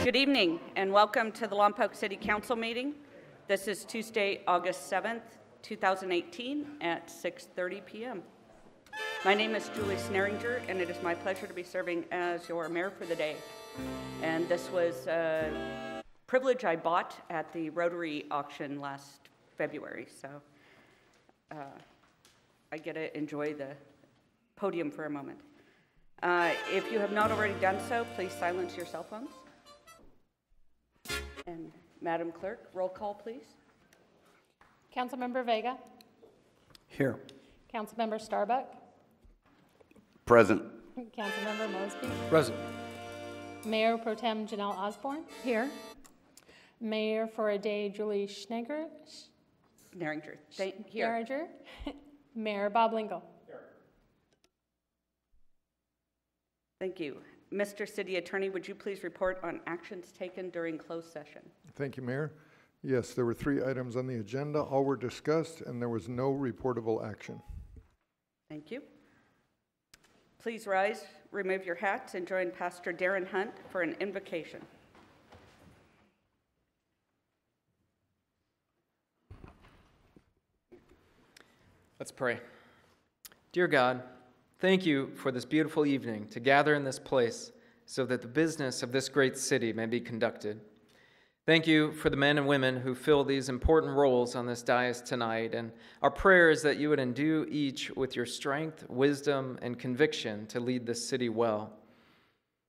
Good evening and welcome to the Lompoc City Council meeting. This is Tuesday, August 7th, 2018 at 6:30 p.m. My name is Julie Sneringer and it is my pleasure to be serving as your mayor for the day. And this was a privilege I bought at the Rotary auction last February, so I get to enjoy the podium for a moment. If you have not already done so, please silence your cell phones. And Madam Clerk, roll call, please. Councilmember Vega. Here. Councilmember Starbuck. Present. Councilmember Mosby. Present. Mayor Pro Tem Janelle Osborne. Here. Mayor for a day Julie Sneringer. Here. Mayor Bob Lingle. Here. Thank you. Mr. City Attorney, would you please report on actions taken during closed session? Thank you, Mayor. Yes, there were 3 items on the agenda. All were discussed, and there was no reportable action. Thank you. Please rise, remove your hats, and join Pastor Darren Hunt for an invocation. Let's pray. Dear God, thank you for this beautiful evening to gather in this place so that the business of this great city may be conducted. Thank you for the men and women who fill these important roles on this dais tonight, and our prayer is that you would endue each with your strength, wisdom, and conviction to lead this city well.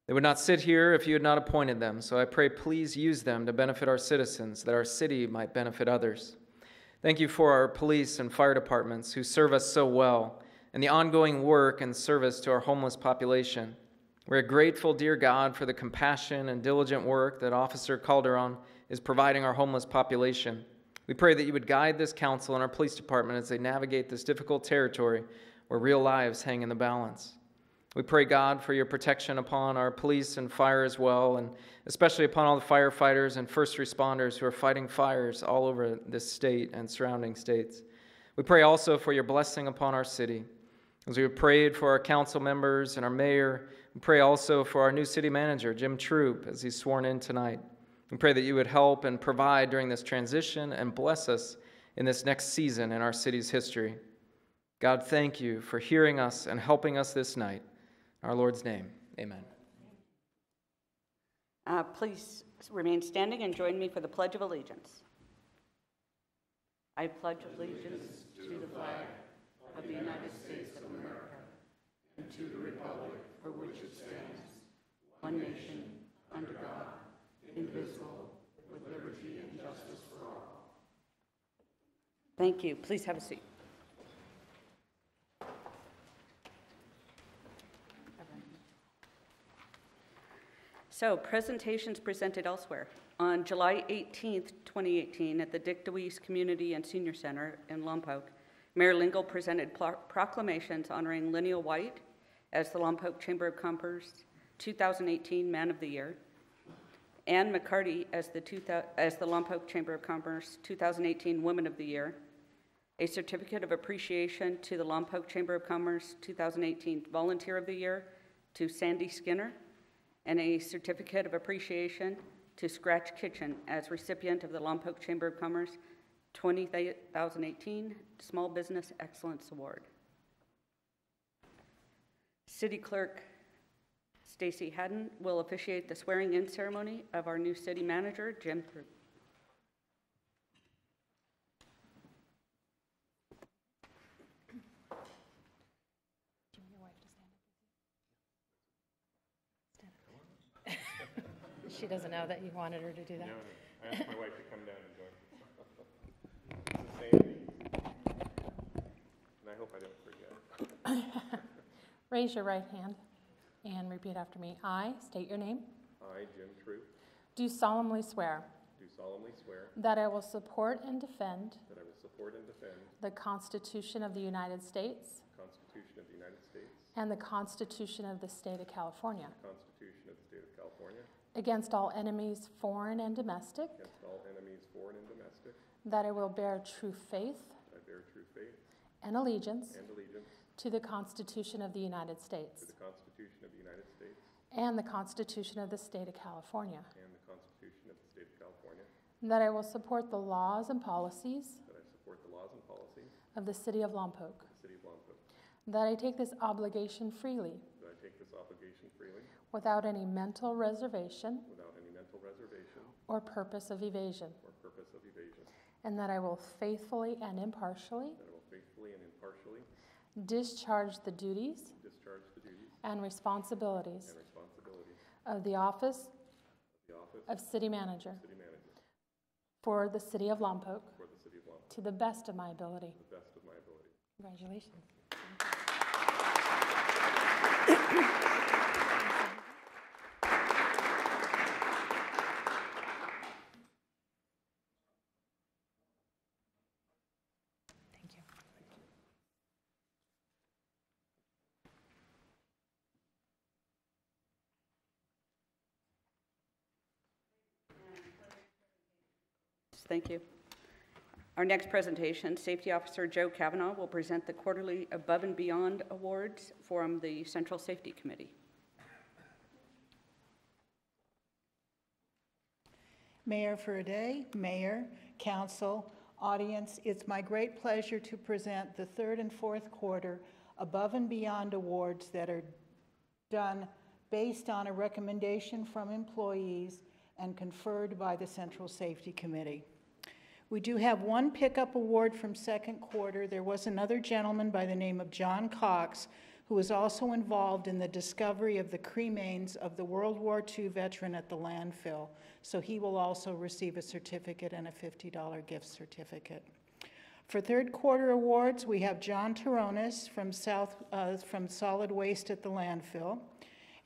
They would not sit here if you had not appointed them, so I pray please use them to benefit our citizens, that our city might benefit others. Thank you for our police and fire departments who serve us so well, and the ongoing work and service to our homeless population. We're grateful, dear God, for the compassion and diligent work that Officer Calderon is providing our homeless population. We pray that you would guide this council and our police department as they navigate this difficult territory where real lives hang in the balance. We pray, God, for your protection upon our police and fire as well, and especially upon all the firefighters and first responders who are fighting fires all over this state and surrounding states. We pray also for your blessing upon our city. As we have prayed for our council members and our mayor, we pray also for our new city manager, Jim Troop, as he's sworn in tonight. We pray that you would help and provide during this transition and bless us in this next season in our city's history. God, thank you for hearing us and helping us this night. In our Lord's name, amen. Please remain standing and join me for the Pledge of Allegiance. I pledge allegiance to the flag of the United States of America and to the republic for which it stands, one nation, under God, indivisible, with liberty and justice for all. Thank you. Please have a seat. So, presentations presented elsewhere. On July 18th, 2018, at the Dick DeWeese Community and Senior Center in Lompoc, Mayor Lingle presented proclamations honoring Linnea White as the Lompoc Chamber of Commerce 2018 Man of the Year, Ann McCarty as the Lompoc Chamber of Commerce 2018 Woman of the Year, a certificate of appreciation to the Lompoc Chamber of Commerce 2018 Volunteer of the Year to Sandy Skinner, and a certificate of appreciation to Scratch Kitchen as recipient of the Lompoc Chamber of Commerce 2018 Small Business Excellence Award. City Clerk Stacy Haddon will officiate the swearing-in ceremony of our new city manager, Jim Troop. She doesn't know that you wanted her to do that. No, I asked my wife to come down and join me. This is Sandy, and I hope I don't forget. Raise your right hand and repeat after me. I state your name. I, Jim Troop, Do solemnly swear that I will support and defend the Constitution of the United States Constitution of the United States and the Constitution of the State of California the Constitution of the State of California against all enemies, foreign and domestic, that I will bear true faith and allegiance to the Constitution of the United States and the Constitution of the State of California, and the that I will support the laws and policies that I support the laws and policies of the City of Lompoc, of the City of Lompoc, that I take this obligation freely that I take this obligation freely without any mental reservation without any mental reservation or purpose of evasion, or purpose of evasion, and that I will faithfully and impartially that I will faithfully and impartially discharge the duties discharge the duties and responsibilities and responsibilities of the office of the office of City Manager of City Manager for the City of Lompoc for the City of Lompoc to the best of my ability. to the best of my ability. Congratulations. Thank you. Thank you. Our next presentation, Safety Officer Joe Kavanaugh will present the quarterly Above and Beyond Awards from the Central Safety Committee. Mayor for a day, Mayor, Council, audience, it's my great pleasure to present the third and fourth quarter Above and Beyond Awards that are done based on a recommendation from employees and conferred by the Central Safety Committee. We do have one pickup award from second quarter. There was another gentleman by the name of John Cox who was also involved in the discovery of the cremains of the World War II veteran at the landfill. So he will also receive a certificate and a $50 gift certificate. For third quarter awards, we have John Taronis from Solid Waste at the landfill.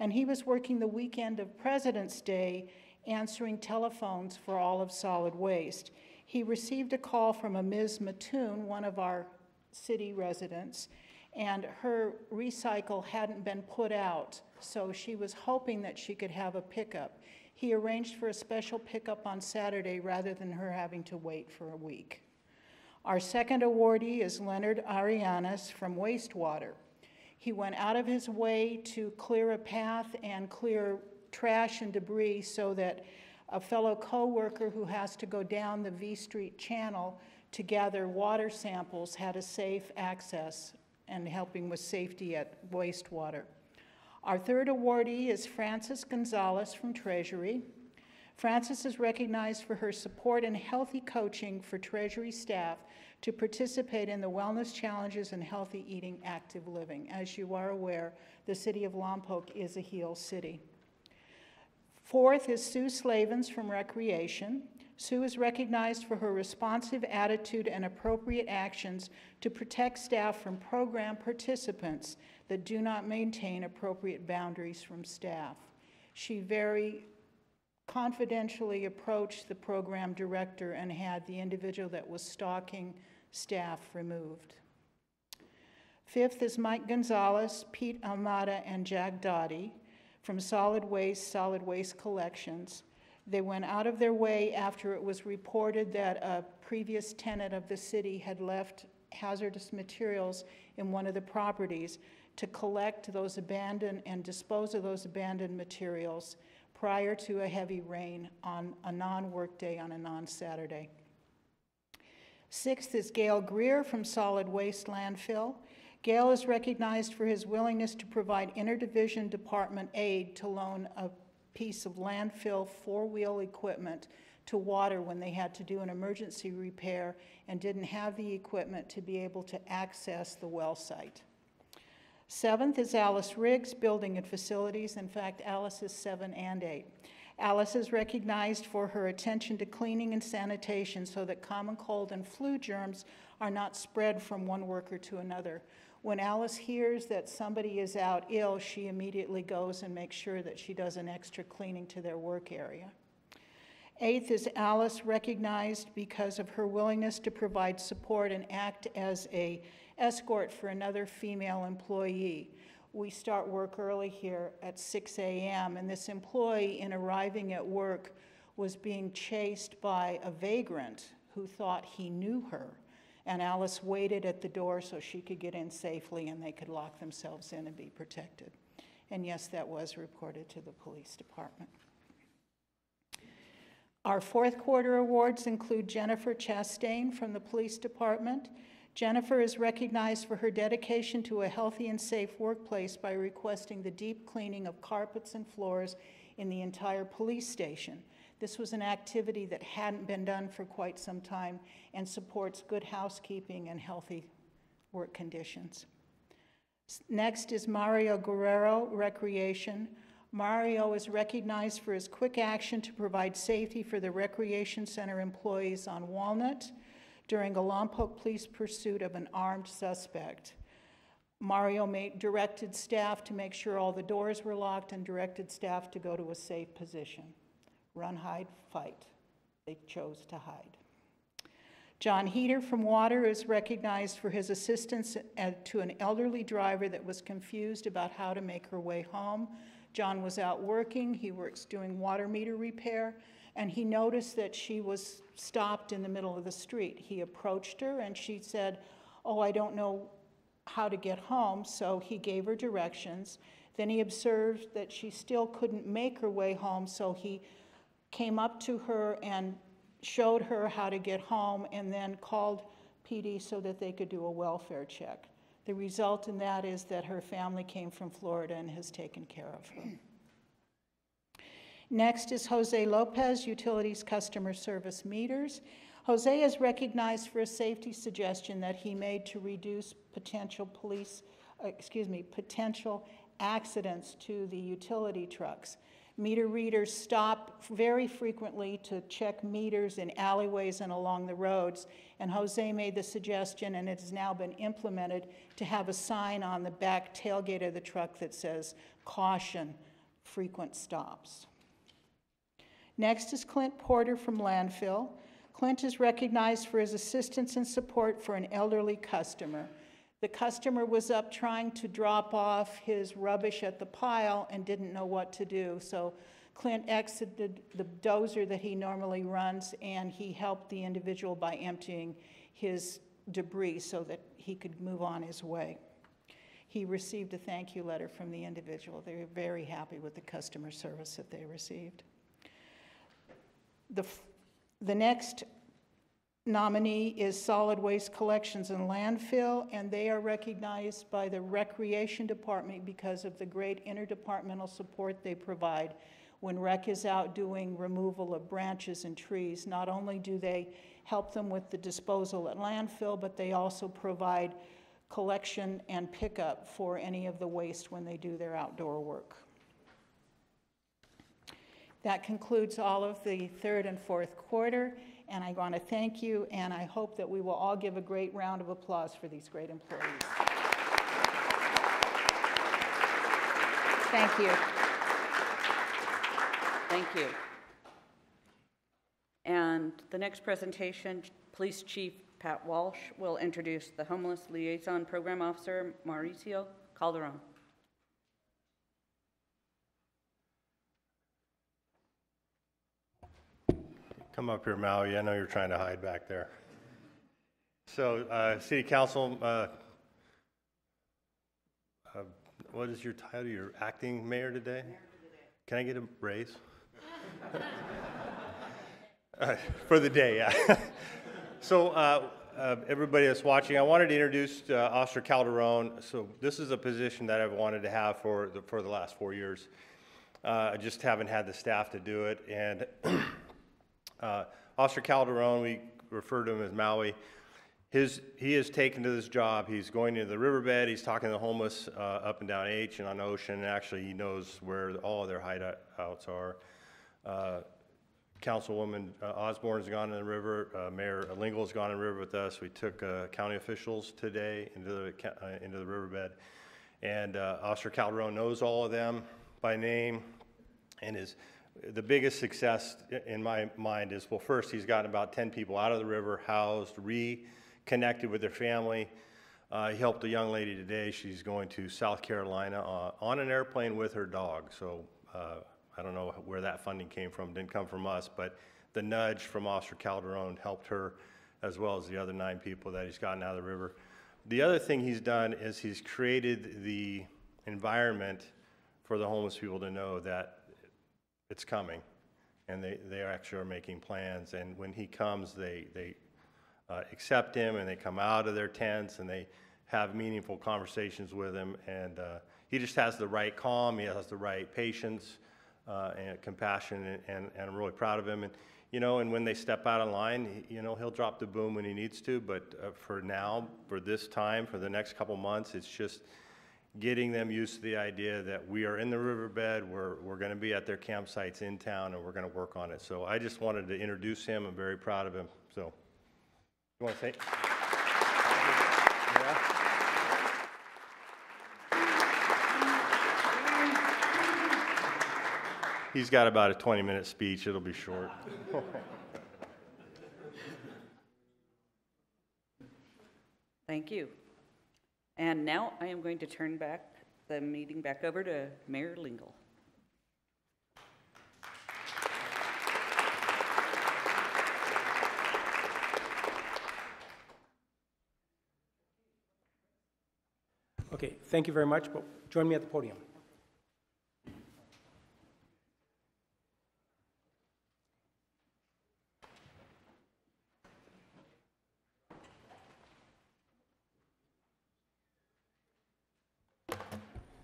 And he was working the weekend of President's Day answering telephones for all of Solid Waste. He received a call from a Ms. Mattoon, one of our city residents, and her recycle hadn't been put out, so she was hoping that she could have a pickup. He arranged for a special pickup on Saturday rather than her having to wait for a week. Our second awardee is Leonard Arianes from Wastewater. He went out of his way to clear a path and clear trash and debris so that a fellow co-worker who has to go down the V Street channel to gather water samples had a safe access and helping with safety at wastewater. Our third awardee is Frances Gonzalez from Treasury. Frances is recognized for her support and healthy coaching for Treasury staff to participate in the wellness challenges and healthy eating, active living. As you are aware, the City of Lompoc is a HEAL city. Fourth is Sue Slavens from Recreation. Sue is recognized for her responsive attitude and appropriate actions to protect staff from program participants that do not maintain appropriate boundaries from staff. She very confidentially approached the program director and had the individual that was stalking staff removed. Fifth is Mike Gonzalez, Pete Almada, and Jack Dottie from Solid Waste Collections. They went out of their way after it was reported that a previous tenant of the city had left hazardous materials in one of the properties to collect those abandoned and dispose of those abandoned materials prior to a heavy rain on a non-work day on a non-Saturday. Sixth is Gail Greer from Solid Waste Landfill. Gail is recognized for his willingness to provide interdivision department aid to loan a piece of landfill four-wheel equipment to water when they had to do an emergency repair and didn't have the equipment to be able to access the well site. Seventh is Alice Riggs, Building and Facilities. In fact, Alice is 7 and 8. Alice is recognized for her attention to cleaning and sanitation so that common cold and flu germs are not spread from one worker to another. When Alice hears that somebody is out ill, she immediately goes and makes sure that she does an extra cleaning to their work area. Eighth is Alice, recognized because of her willingness to provide support and act as an escort for another female employee. We start work early here at 6 a.m., and this employee, in arriving at work, was being chased by a vagrant who thought he knew her. And Alice waited at the door so she could get in safely and they could lock themselves in and be protected. And yes, that was reported to the police department. Our fourth quarter awards include Jennifer Chastain from the Police Department. Jennifer is recognized for her dedication to a healthy and safe workplace by requesting the deep cleaning of carpets and floors in the entire police station. This was an activity that hadn't been done for quite some time and supports good housekeeping and healthy work conditions. Next is Mario Guerrero, Recreation. Mario is recognized for his quick action to provide safety for the Recreation Center employees on Walnut during a Lompoc police pursuit of an armed suspect. Mario directed staff to make sure all the doors were locked and directed staff to go to a safe position. Run, hide, fight. They chose to hide. John Heater from Water is recognized for his assistance to an elderly driver that was confused about how to make her way home. John was out working. He works doing water meter repair, and he noticed that she was stopped in the middle of the street. He approached her, and she said, "Oh, I don't know how to get home," so he gave her directions. Then he observed that she still couldn't make her way home, so he came up to her and showed her how to get home and then called PD so that they could do a welfare check. The result in that is that her family came from Florida and has taken care of her. Next is Jose Lopez, Utilities Customer Service Meters. Jose is recognized for a safety suggestion that he made to reduce potential accidents to the utility trucks. Meter readers stop very frequently to check meters in alleyways and along the roads, and Jose made the suggestion, and it has now been implemented, to have a sign on the back tailgate of the truck that says, "Caution, frequent stops." Next is Clint Porter from Landfill. Clint is recognized for his assistance and support for an elderly customer. The customer was up trying to drop off his rubbish at the pile and didn't know what to do. So Clint exited the dozer that he normally runs, and he helped the individual by emptying his debris so that he could move on his way. He received a thank you letter from the individual. They were very happy with the customer service that they received. The next nominee is Solid Waste Collections and Landfill, and they are recognized by the Recreation Department because of the great interdepartmental support they provide when rec is out doing removal of branches and trees. Not only do they help them with the disposal at landfill, but they also provide collection and pickup for any of the waste when they do their outdoor work. That concludes all of the third and fourth quarter. And I want to thank you, and I hope that we will all give a great round of applause for these great employees. Thank you. Thank you. And the next presentation, Police Chief Pat Walsh will introduce the Homeless Liaison Program Officer, Mauricio Calderon. Come up here, Maui. I know you're trying to hide back there. So, City Council, what is your title? You're acting mayor today? Can I get a raise? For the day, yeah. So, everybody that's watching, I wanted to introduce Officer Calderon. So, this is a position that I've wanted to have for the last 4 years. I just haven't had the staff to do it, and Officer Calderon, we refer to him as Maui. He has taken to this job. He's going into the riverbed. He's talking to the homeless up and down H and on Ocean. And actually, he knows where all of their hideouts are. Councilwoman Osborne's gone in the river. Mayor Lingle's gone in the river with us. We took county officials today into the riverbed. And Officer Calderon knows all of them by name, and the biggest success in my mind is, well, first, he's gotten about 10 people out of the river, housed, reconnected with their family. He helped a young lady today. She's going to South Carolina on an airplane with her dog. So I don't know where that funding came from. Didn't come from us, but the nudge from Officer Calderon helped her as well as the other 9 people that he's gotten out of the river. The other thing he's done is he's created the environment for the homeless people to know that it's coming, and they actually are making plans. And when he comes, they accept him, and they come out of their tents, and they have meaningful conversations with him. And he just has the right calm, he has the right patience and compassion, and I'm really proud of him. And and when they step out of line, he'll drop the boom when he needs to. But for now, for this time, for the next couple months, it's just getting them used to the idea that we are in the riverbed, we're going to be at their campsites in town, and we're going to work on it. So I just wanted to introduce him. I'm very proud of him. So, you want to say? Yeah. He's got about a 20-minute speech. It'll be short. Thank you. And now I am going to turn the meeting back over to Mayor Lingle. Okay, thank you very much. But join me at the podium.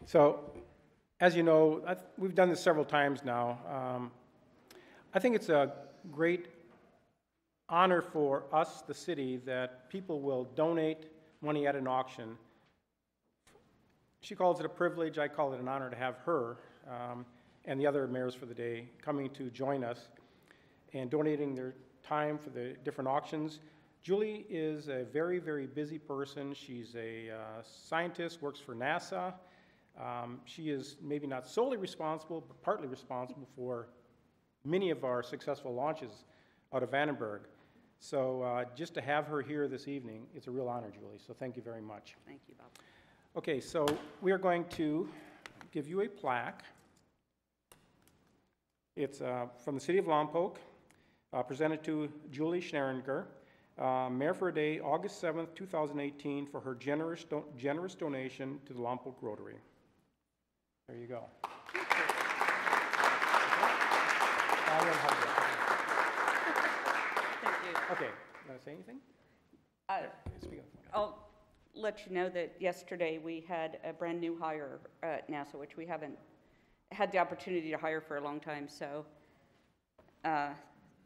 So, as you know, we've done this several times now. I think it's a great honor for us, the city, that people will donate money at an auction. She calls it a privilege. I call it an honor to have her and the other mayors for the day coming to join us and donating their time for the different auctions. Julie is a very, very busy person. She's a scientist, works for NASA. She is maybe not solely responsible, but partly responsible for many of our successful launches out of Vandenberg. So just to have her here this evening, it's a real honor, Julie. So thank you very much. Thank you, Bob. Okay, so we are going to give you a plaque. It's from the city of Lompoc, presented to Julie Schneeringer, Mayor for a Day, August 7th, 2018, for her generous donation to the Lompoc Rotary. There you go. Thank you. Okay, you want to say anything? Speak up. I'll let you know that yesterday we had a brand new hire at NASA, which we haven't had the opportunity to hire for a long time. So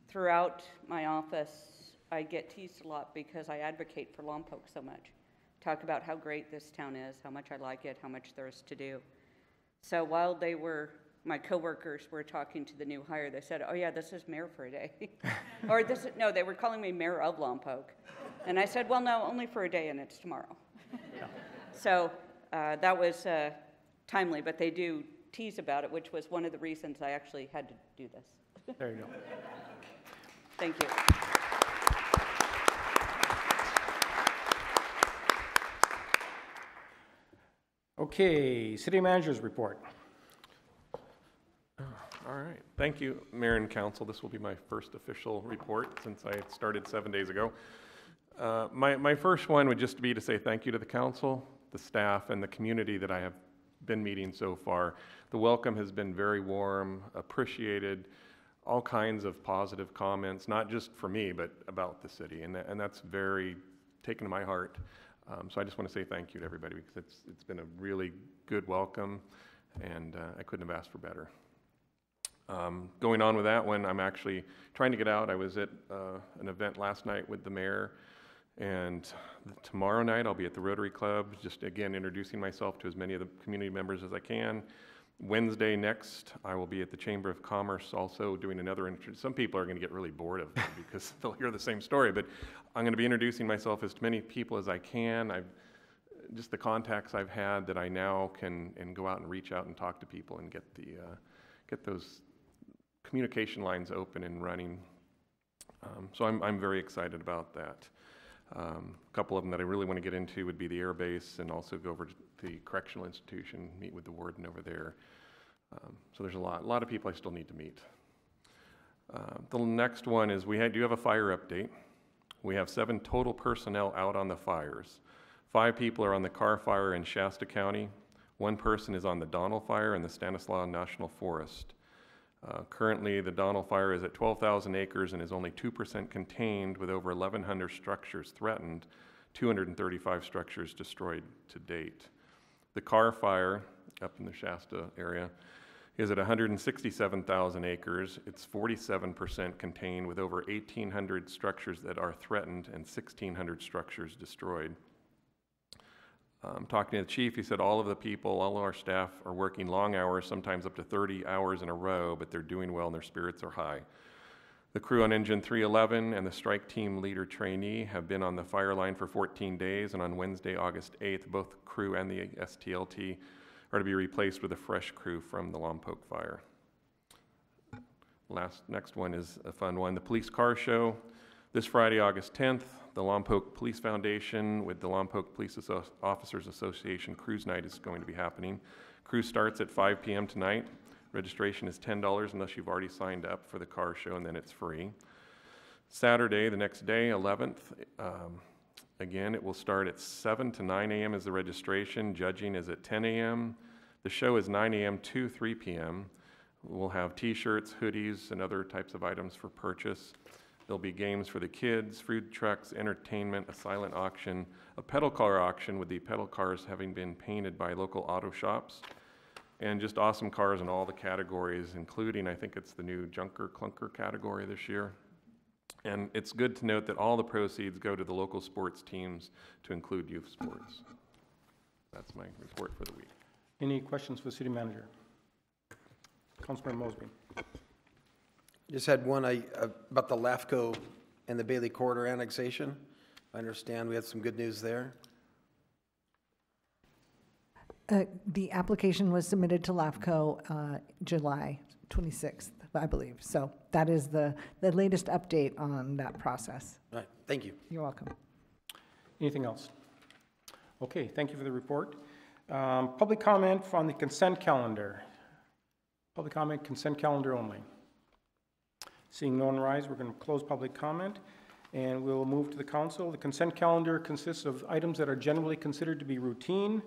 throughout my office, I get teased a lot because I advocate for Lompoc so much. Talk about how great this town is, how much I like it, how much there is to do. So while my coworkers were talking to the new hire, they said, "Oh yeah, this is Mayor for a Day." Or no, they were calling me Mayor of Lompoc. And I said, "Well, no, only for a day, and it's tomorrow." So that was timely, but they do tease about it, which was one of the reasons I actually had to do this. There you go. Thank you. Okay, city manager's report. All right. Thank you, Mayor and Council. This will be my first official report since I started 7 days ago. My first one would just be to say thank you to the council, the staff, and the community that I have been meeting so far. The welcome has been very warm, appreciated, all kinds of positive comments, not just for me, but about the city, and that's very taken to my heart. So I just want to say thank you to everybody because it's been a really good welcome, and I couldn't have asked for better. Going on with that one, I'm actually trying to get out. I was at an event last night with the mayor, and tomorrow night I'll be at the Rotary Club, just again introducing myself to as many of the community members as I can. Wednesday next, I will be at the Chamber of Commerce also doing another introduction. Some people are going to get really bored of me because they'll hear the same story, but I'm going to be introducing myself as to many people as I can. Just the contacts I've had that I now can go out and reach out and talk to people and get those communication lines open and running. So I'm very excited about that. A couple of them that I really want to get into would be the air base and also go over to the correctional institution, meet with the warden over there. So there's a lot of people I still need to meet. The next one is we do have a fire update. We have 7 total personnel out on the fires. 5 people are on the Carr Fire in Shasta County. 1 person is on the Donnell Fire in the Stanislaus National Forest. Currently, the Donald Fire is at 12,000 acres and is only 2% contained, with over 1,100 structures threatened, 235 structures destroyed to date. The Carr Fire, up in the Shasta area, is at 167,000 acres. It's 47% contained, with over 1,800 structures that are threatened and 1,600 structures destroyed. Talking to the chief, he said all of our staff are working long hours, sometimes up to 30 hours in a row, but they're doing well and their spirits are high. The crew on Engine 311 and the strike team leader trainee have been on the fire line for 14 days, and on Wednesday, August 8th, both crew and the STLT are to be replaced with a fresh crew from the Lompoc fire. Next one is a fun one, the police car show. This Friday, August 10th, the Lompoc Police Foundation with the Lompoc Police Officers Association Cruise Night is going to be happening. Cruise starts at 5 p.m. tonight. Registration is $10 unless you've already signed up for the car show, and then it's free. Saturday, the next day, 11th, again, it will start at 7 to 9 a.m. is the registration. Judging is at 10 a.m. The show is 9 a.m. to 3 p.m. We'll have t-shirts, hoodies, and other types of items for purchase. There'll be games for the kids, food trucks, entertainment, a silent auction, a pedal car auction with the pedal cars having been painted by local auto shops, and just awesome cars in all the categories, including, I think it's the new Junker Clunker category this year. And it's good to note that all the proceeds go to the local sports teams to include youth sports. That's my report for the week. Any questions for the city manager? Councilmember Mosby. Just had one about the LAFCO and the Bailey Corridor annexation. I understand we had some good news there. The application was submitted to LAFCO July 26th, I believe. So that is the latest update on that process. All right, thank you. You're welcome. Anything else? Okay, thank you for the report. Public comment on the consent calendar. Public comment, consent calendar only. Seeing no one rise, we're going to close public comment and we'll move to the council. The consent calendar consists of items that are generally considered to be routine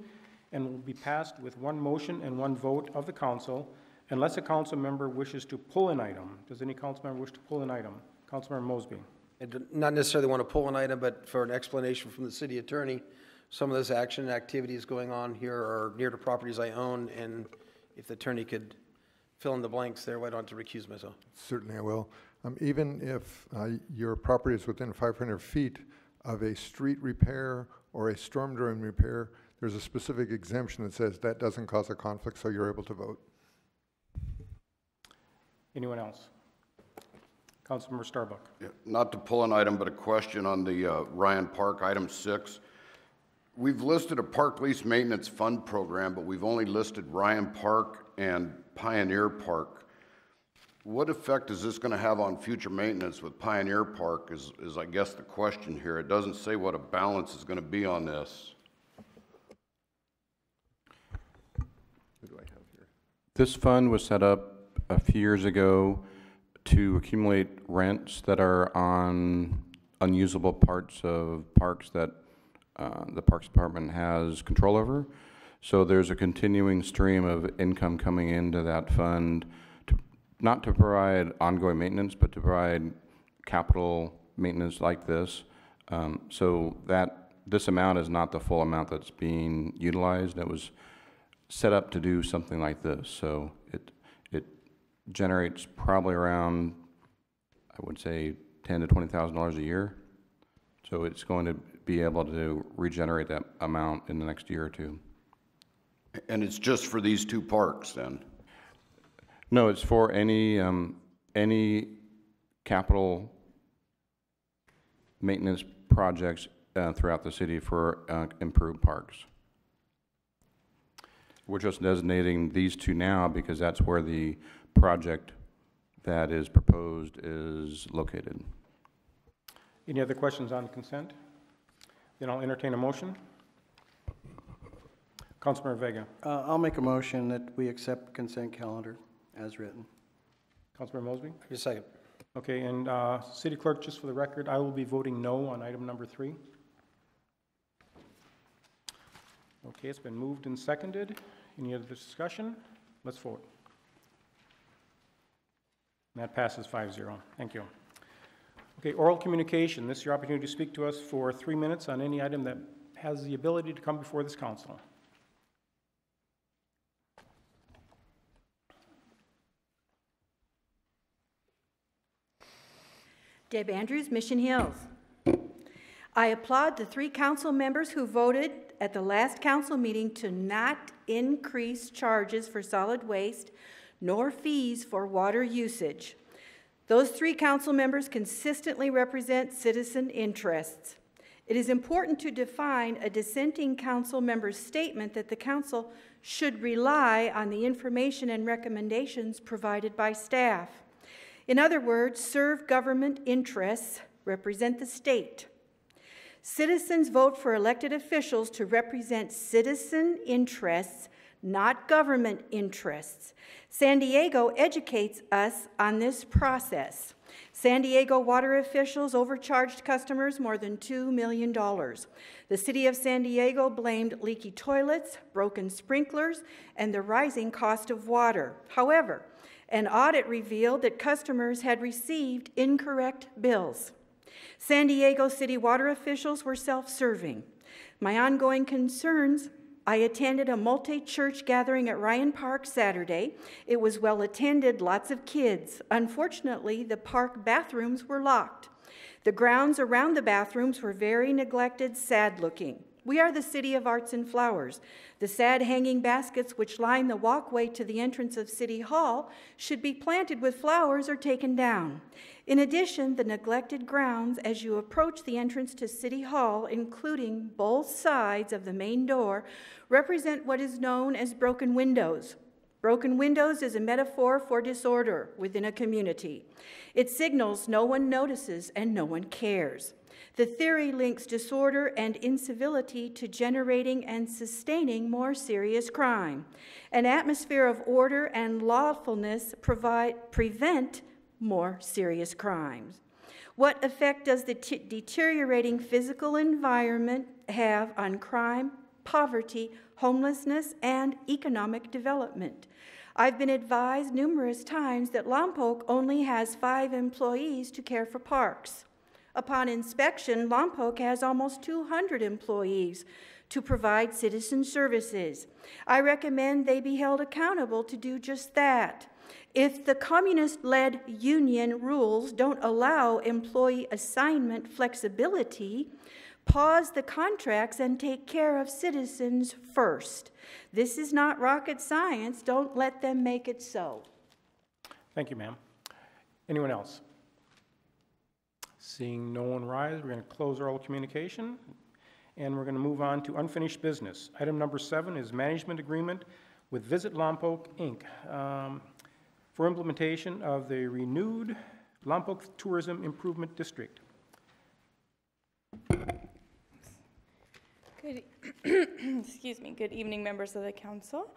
and will be passed with one motion and one vote of the council unless a council member wishes to pull an item. Does any council member wish to pull an item? Councilmember Mosby. I do not necessarily want to pull an item, but for an explanation from the city attorney, some of this action and activities going on here are near to properties I own, and if the attorney could fill in the blanks there, why don't I have to recuse myself? Certainly I will. Even if your property is within 500 feet of a street repair or a storm drain repair, there's a specific exemption that says that doesn't cause a conflict, so you're able to vote. Anyone else? Councilmember Starbuck. Yeah, not to pull an item, but a question on the Ryan Park, item 6. We've listed a park lease maintenance fund program, but we've only listed Ryan Park and Pioneer Park. What effect is this going to have on future maintenance with Pioneer Park is I guess the question here. It doesn't say what a balance is going to be on this. Who do I have here? This fund was set up a few years ago to accumulate rents that are on unusable parts of parks that the Parks Department has control over. So there's a continuing stream of income coming into that fund, not to provide ongoing maintenance, but to provide capital maintenance like this. So that this amount is not the full amount that's being utilized. It was set up to do something like this. So it generates probably around, I would say, $10,000 to $20,000 a year. So it's going to be able to regenerate that amount in the next year or two. And it's just for these two parks then? No, it's for any capital maintenance projects throughout the city for improved parks. We're just designating these two now because that's where the project that is proposed is located. Any other questions on consent? Then I'll entertain a motion. Councilmember Vega. I'll make a motion that we accept consent calendar as written. Councilmember Mosby. Just a second. Okay, and City Clerk, just for the record, I will be voting no on item number 3. Okay, it's been moved and seconded. Any other discussion? Let's vote. That passes 5-0. Thank you. Okay, oral communication. This is your opportunity to speak to us for 3 minutes on any item that has the ability to come before this council. Deb Andrews, Mission Hills. I applaud the 3 council members who voted at the last council meeting to not increase charges for solid waste nor fees for water usage. Those 3 council members consistently represent citizen interests. It is important to define a dissenting council member's statement that the council should rely on the information and recommendations provided by staff. In other words, serve government interests, represent the state. Citizens vote for elected officials to represent citizen interests, not government interests. San Diego educates us on this process. San Diego water officials overcharged customers more than $2 million. The city of San Diego blamed leaky toilets, broken sprinklers, and the rising cost of water. However, an audit revealed that customers had received incorrect bills. San Diego city water officials were self-serving. My ongoing concerns: I attended a multi-church gathering at Ryan Park Saturday. It was well attended, lots of kids. Unfortunately, the park bathrooms were locked. The grounds around the bathrooms were very neglected, sad looking. We are the city of arts and flowers. The sad hanging baskets which line the walkway to the entrance of City Hall should be planted with flowers or taken down. In addition, the neglected grounds as you approach the entrance to City Hall, including both sides of the main door, represent what is known as broken windows. Broken windows is a metaphor for disorder within a community. It signals no one notices and no one cares. The theory links disorder and incivility to generating and sustaining more serious crime. An atmosphere of order and lawfulness prevent more serious crimes. What effect does the deteriorating physical environment have on crime, poverty, homelessness, and economic development? I've been advised numerous times that Lompoc only has 5 employees to care for parks. Upon inspection, Lompoc has almost 200 employees to provide citizen services. I recommend they be held accountable to do just that. If the communist-led union rules don't allow employee assignment flexibility, pause the contracts and take care of citizens first. This is not rocket science. Don't let them make it so. Thank you, ma'am. Anyone else? Seeing no one rise, we're going to close oral communication, and we're going to move on to unfinished business. Item number 7 is management agreement with Visit Lompoc, Inc. For implementation of the renewed Lompoc Tourism Improvement District. Excuse me. Good evening, members of the council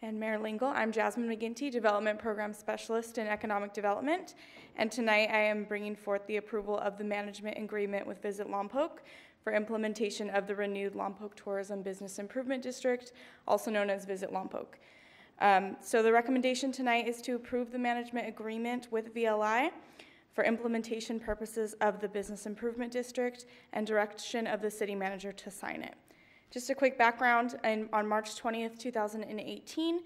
and Mayor Lingle. I'm Jasmine McGinty, Development Program Specialist in Economic Development, and tonight I am bringing forth the approval of the management agreement with Visit Lompoc for implementation of the renewed Lompoc Tourism Business Improvement District, also known as Visit Lompoc. So the recommendation tonight is to approve the management agreement with VLI for implementation purposes of the Business Improvement District and direction of the city manager to sign it. Just a quick background, on March 20th, 2018,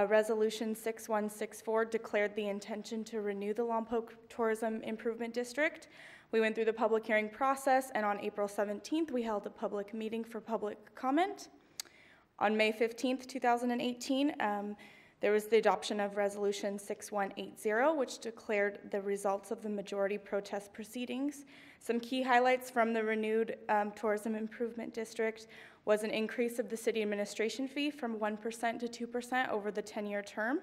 Resolution 6164 declared the intention to renew the Lompoc Tourism Improvement District. We went through the public hearing process, and on April 17th, we held a public meeting for public comment. On May 15th, 2018, there was the adoption of Resolution 6180, which declared the results of the majority protest proceedings. Some key highlights from the renewed Tourism Improvement District was an increase of the city administration fee from 1% to 2% over the 10-year term,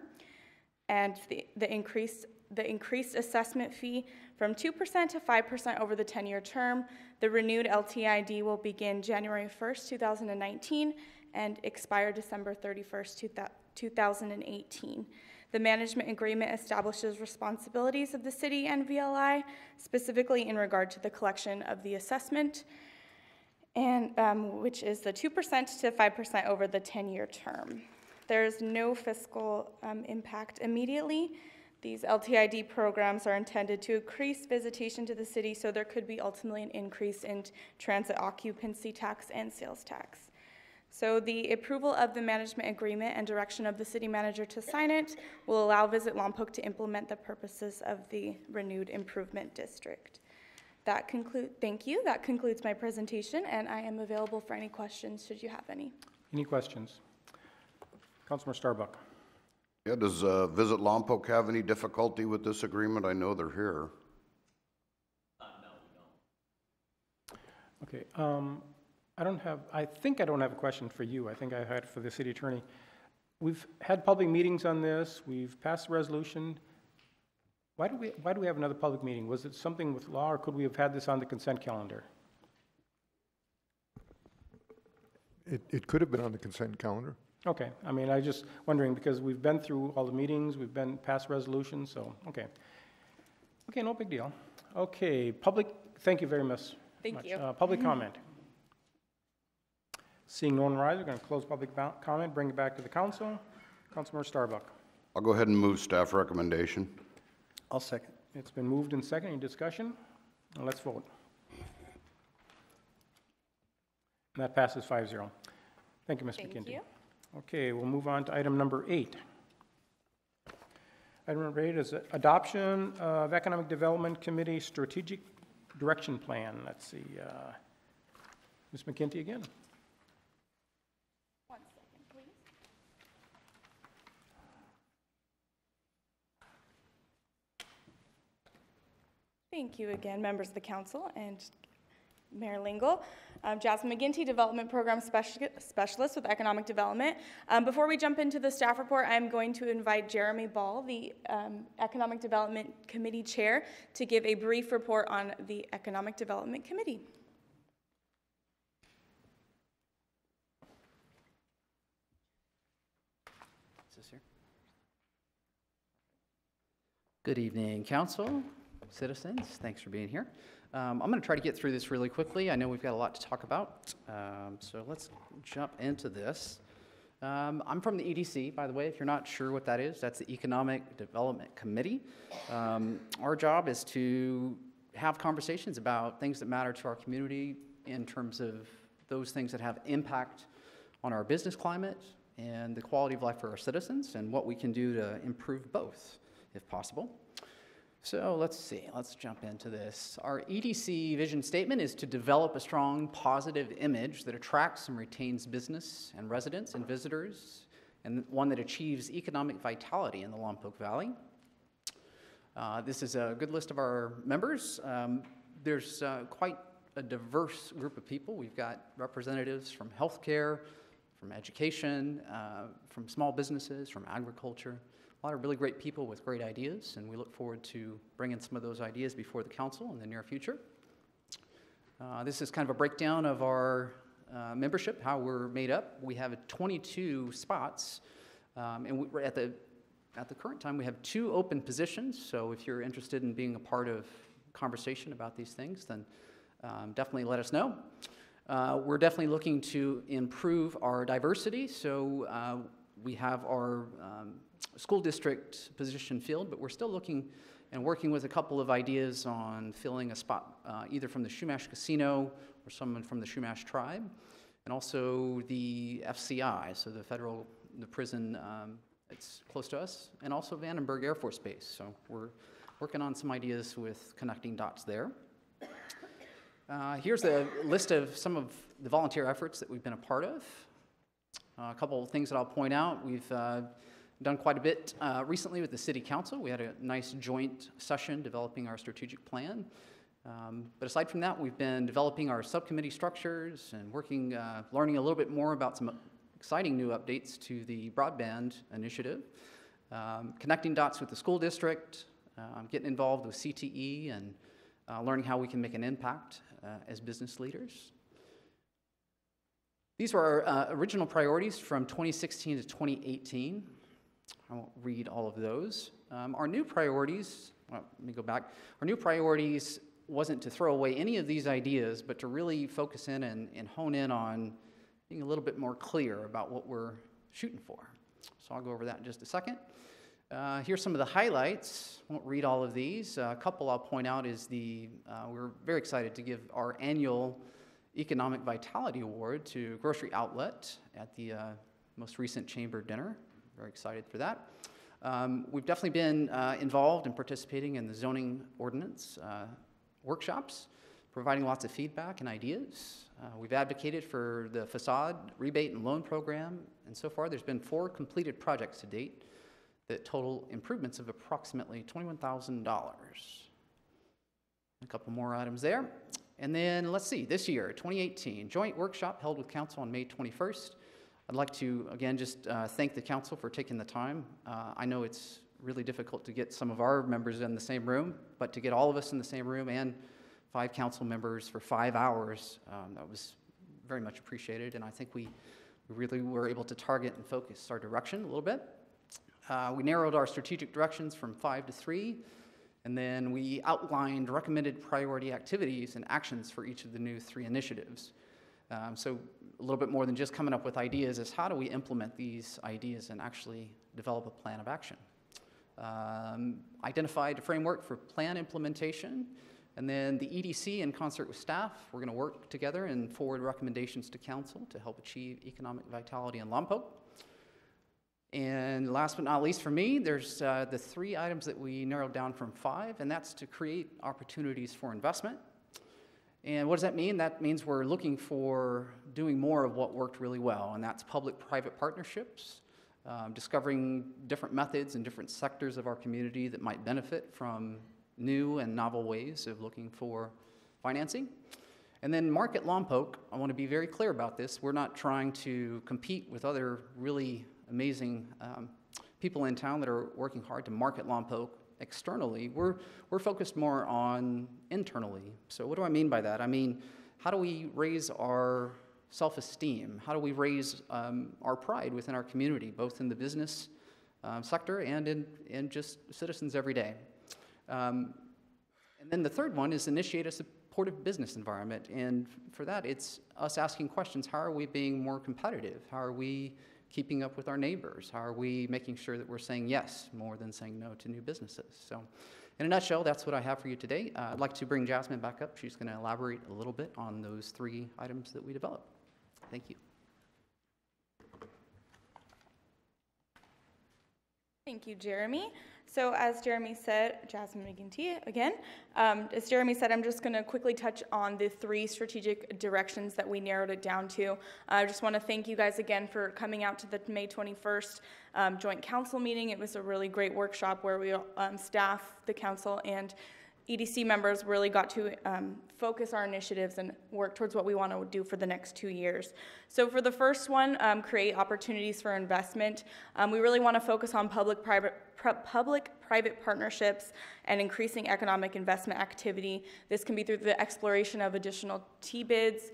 and the increased assessment fee from 2% to 5% over the 10-year term. The renewed LTID will begin January 1st, 2019, and expire December 31st, 2018. The management agreement establishes responsibilities of the city and VLI, specifically in regard to the collection of the assessment, and which is the 2% to 5% over the 10-year term. There is no fiscal impact immediately. These LTID programs are intended to increase visitation to the city, so there could be ultimately an increase in transit occupancy tax and sales tax. So the approval of the management agreement and direction of the city manager to sign it will allow Visit Lompoc to implement the purposes of the renewed improvement district. Thank you. That concludes my presentation, and I am available for any questions should you have any. Any questions? Councilor Starbuck. Yeah, does Visit Lompoc have any difficulty with this agreement? I know they're here. Okay, I think I don't have a question for you. I think I had for the city attorney. We've had public meetings on this. We've passed a resolution. Why do we have another public meeting? Was it something with law, or could we have had this on the consent calendar? It could have been on the consent calendar. Okay, I mean, I just wondering, because we've been through all the meetings, we've been past resolutions, so, okay. Okay, no big deal. Okay, thank you very much. Thank you. Public comment. Seeing no one rise, we're going to close public comment, bring it back to the council. Councilmember Starbuck. I'll go ahead and move staff recommendation. I'll second. It's been moved and seconded. Any discussion? Now let's vote. And that passes 5-0. Thank you, Ms. McKinney. Thank you. Okay, we'll move on to item number 8. Item number 8 is adoption of Economic Development Committee Strategic Direction Plan. Let's see, Ms. McKinney again. 1 second, please. Thank you again, members of the council and Mayor Lingle. Jasmine McGinty, Development Program Specialist with Economic Development. Before we jump into the staff report, I'm going to invite Jeremy Ball, the Economic Development Committee Chair, to give a brief report on the Economic Development Committee. Is this here? Good evening, council, citizens. Thanks for being here. I'm going to try to get through this really quickly. I know we've got a lot to talk about, so let's jump into this. I'm from the EDC, by the way, if you're not sure what that is. That's the Economic Development Committee. Our job is to have conversations about things that matter to our community in terms of those things that have impact on our business climate and the quality of life for our citizens and what we can do to improve both, if possible. So let's see, let's jump into this. Our EDC vision statement is to develop a strong, positive image that attracts and retains business and residents and visitors, and one that achieves economic vitality in the Lompoc Valley. This is a good list of our members. There's quite a diverse group of people. We've got representatives from healthcare, from education, from small businesses, from agriculture. A lot of really great people with great ideas, and we look forward to bringing some of those ideas before the council in the near future. This is kind of a breakdown of our membership, how we're made up. We have 22 spots, and we're at the current time we have 2 open positions, so if you're interested in being a part of conversation about these things, then definitely let us know. We're definitely looking to improve our diversity, so we have our school district position filled, but we're still looking and working with a couple of ideas on filling a spot either from the Shumash Casino or someone from the Shumash tribe, and also the FCI, so the prison it's close to us, and also Vandenberg Air Force Base. So we're working on some ideas with connecting dots there. Here's a list of some of the volunteer efforts that we've been a part of. A couple of things that I'll point out. We've done quite a bit recently with the City Council. We had a nice joint session developing our strategic plan. But aside from that, we've been developing our subcommittee structures and working, learning a little bit more about some exciting new updates to the broadband initiative, connecting dots with the school district, getting involved with CTE, and learning how we can make an impact as business leaders. These were our original priorities from 2016 to 2018. I won't read all of those. Our new priorities, well, let me go back. Our new priorities wasn't to throw away any of these ideas, but to really focus in and hone in on being a little bit more clear about what we're shooting for. So I'll go over that in just a second. Here's some of the highlights. Won't read all of these. A couple I'll point out is we're very excited to give our annual Economic Vitality Award to Grocery Outlet at the most recent chamber dinner. Very excited for that. We've definitely been involved in participating in the zoning ordinance workshops, providing lots of feedback and ideas. We've advocated for the facade rebate and loan program, and so far there's been 4 completed projects to date that total improvements of approximately $21,000. A couple more items there. And then let's see, this year, 2018, joint workshop held with council on May 21st. I'd like to, again, just thank the council for taking the time. I know it's really difficult to get some of our members in the same room, but to get all of us in the same room and 5 council members for 5 hours, that was very much appreciated, and I think we really were able to target and focus our direction a little bit. We narrowed our strategic directions from 5 to 3, and then we outlined recommended priority activities and actions for each of the new 3 initiatives. So a little bit more than just coming up with ideas is how do we implement these ideas and actually develop a plan of action. Identified a framework for plan implementation, and then the EDC in concert with staff, we're going to work together and forward recommendations to council to help achieve economic vitality in Lompoc. And last but not least for me, there's the 3 items that we narrowed down from 5, and that's to create opportunities for investment. And what does that mean? That means we're looking for doing more of what worked really well, and that's public-private partnerships, discovering different methods in different sectors of our community that might benefit from new and novel ways of looking for financing. And then Market Lompoc, I want to be very clear about this. We're not trying to compete with other really amazing people in town that are working hard to market Lompoc externally. We're focused more on internally. So what do I mean by that? I mean, how do we raise our self-esteem? How do we raise our pride within our community, both in the business sector and in just citizens every day? And then the third one is initiate a supportive business environment. And for that, it's us asking questions. How are we being more competitive? How are we keeping up with our neighbors? How are we making sure that we're saying yes more than saying no to new businesses? So in a nutshell, that's what I have for you today. I'd like to bring Jasmine back up. She's going to elaborate a little bit on those 3 items that we developed. Thank you. Thank you, Jeremy. So as Jeremy said, Jasmine McGinty again, as Jeremy said, I'm just going to quickly touch on the 3 strategic directions that we narrowed it down to. I just want to thank you guys again for coming out to the May 21st joint council meeting. It was a really great workshop where we staff, the council, and EDC members really got to focus our initiatives and work towards what we want to do for the next 2 years. So for the first one, create opportunities for investment. We really want to focus on public-private partnerships and increasing economic investment activity. This can be through the exploration of additional T-bids.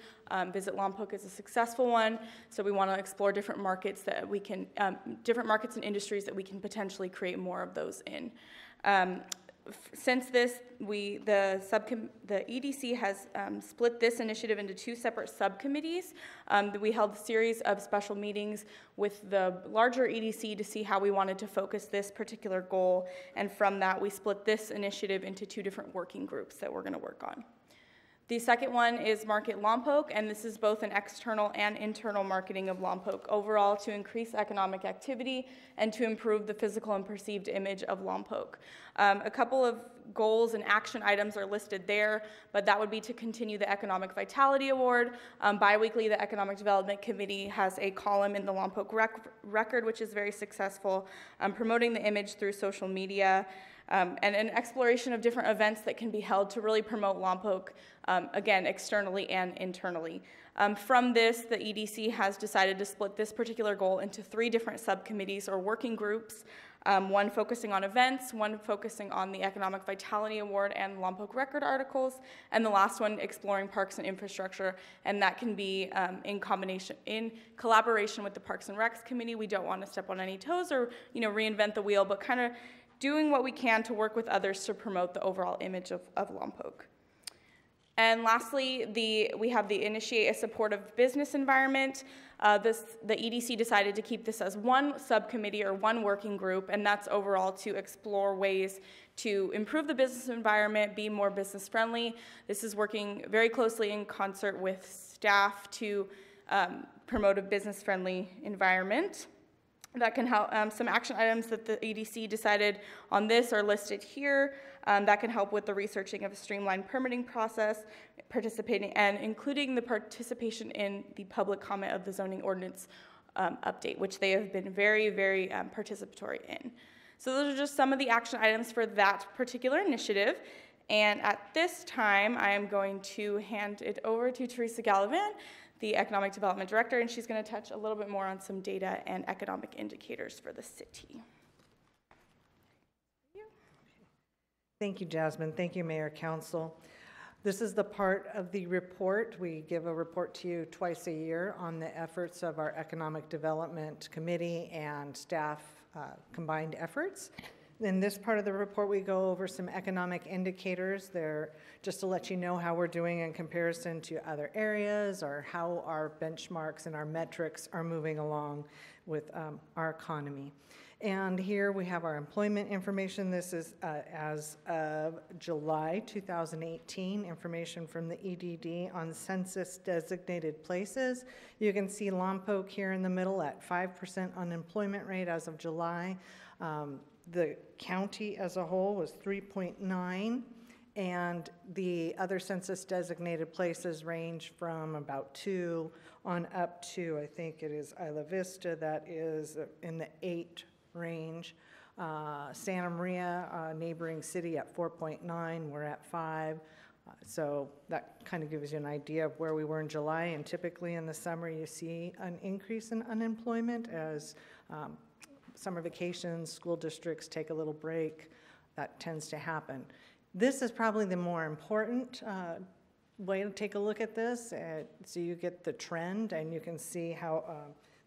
Visit Lompoc is a successful one, so we want to explore different markets that we can, different markets and industries that we can potentially create more of those in. Since this, the EDC has split this initiative into 2 separate subcommittees. We held a series of special meetings with the larger EDC to see how we wanted to focus this particular goal, and from that we split this initiative into 2 different working groups that we're going to work on. The second one is Market Lompoc, and this is both an external and internal marketing of Lompoc overall to increase economic activity and to improve the physical and perceived image of Lompoc. A couple of goals and action items are listed there, but that would be to continue the Economic Vitality Award. Bi-weekly, the Economic Development Committee has a column in the Lompoc Record, which is very successful, promoting the image through social media, and an exploration of different events that can be held to really promote Lompoc, again, externally and internally. From this, the EDC has decided to split this particular goal into 3 different subcommittees or working groups, one focusing on events, one focusing on the Economic Vitality Award and Lompoc Record articles, and the last one exploring parks and infrastructure, and that can be in collaboration with the Parks and Recs Committee. We don't want to step on any toes or reinvent the wheel, but kind of doing what we can to work with others to promote the overall image of Lompoc. And lastly, we have the initiate a supportive business environment. The EDC decided to keep this as one subcommittee or one working group, and that's overall to explore ways to improve the business environment, be more business friendly. This is working very closely in concert with staff to promote a business friendly environment. That can help. Some action items that the EDC decided on this are listed here. That can help with the researching of a streamlined permitting process, participating and including the participation in the public comment of the zoning ordinance update, which they have been very, very participatory in. So those are just some of the action items for that particular initiative. And at this time, I am going to hand it over to Teresa Gallivan, the Economic Development Director, and she's going to touch a little bit more on some data and economic indicators for the city. Thank you, Jasmine. Thank you, Mayor, Council. This is the part of the report. We give a report to you twice a year on the efforts of our Economic Development Committee and staff combined efforts. In this part of the report, we go over some economic indicators. They're just to let you know how we're doing in comparison to other areas or how our benchmarks and our metrics are moving along with our economy. And here we have our employment information. This is as of July 2018, information from the EDD on census designated places. You can see Lompoc here in the middle at 5% unemployment rate as of July. The county as a whole was 3.9, and the other census designated places range from about 2 on up to, I think it is Isla Vista, that is in the 8 range. Santa Maria, neighboring city, at 4.9, we're at 5. So that kind of gives you an idea of where we were in July, and typically in the summer you see an increase in unemployment as summer vacations, school districts take a little break. That tends to happen. This is probably the more important way to take a look at this. So you get the trend, and you can see how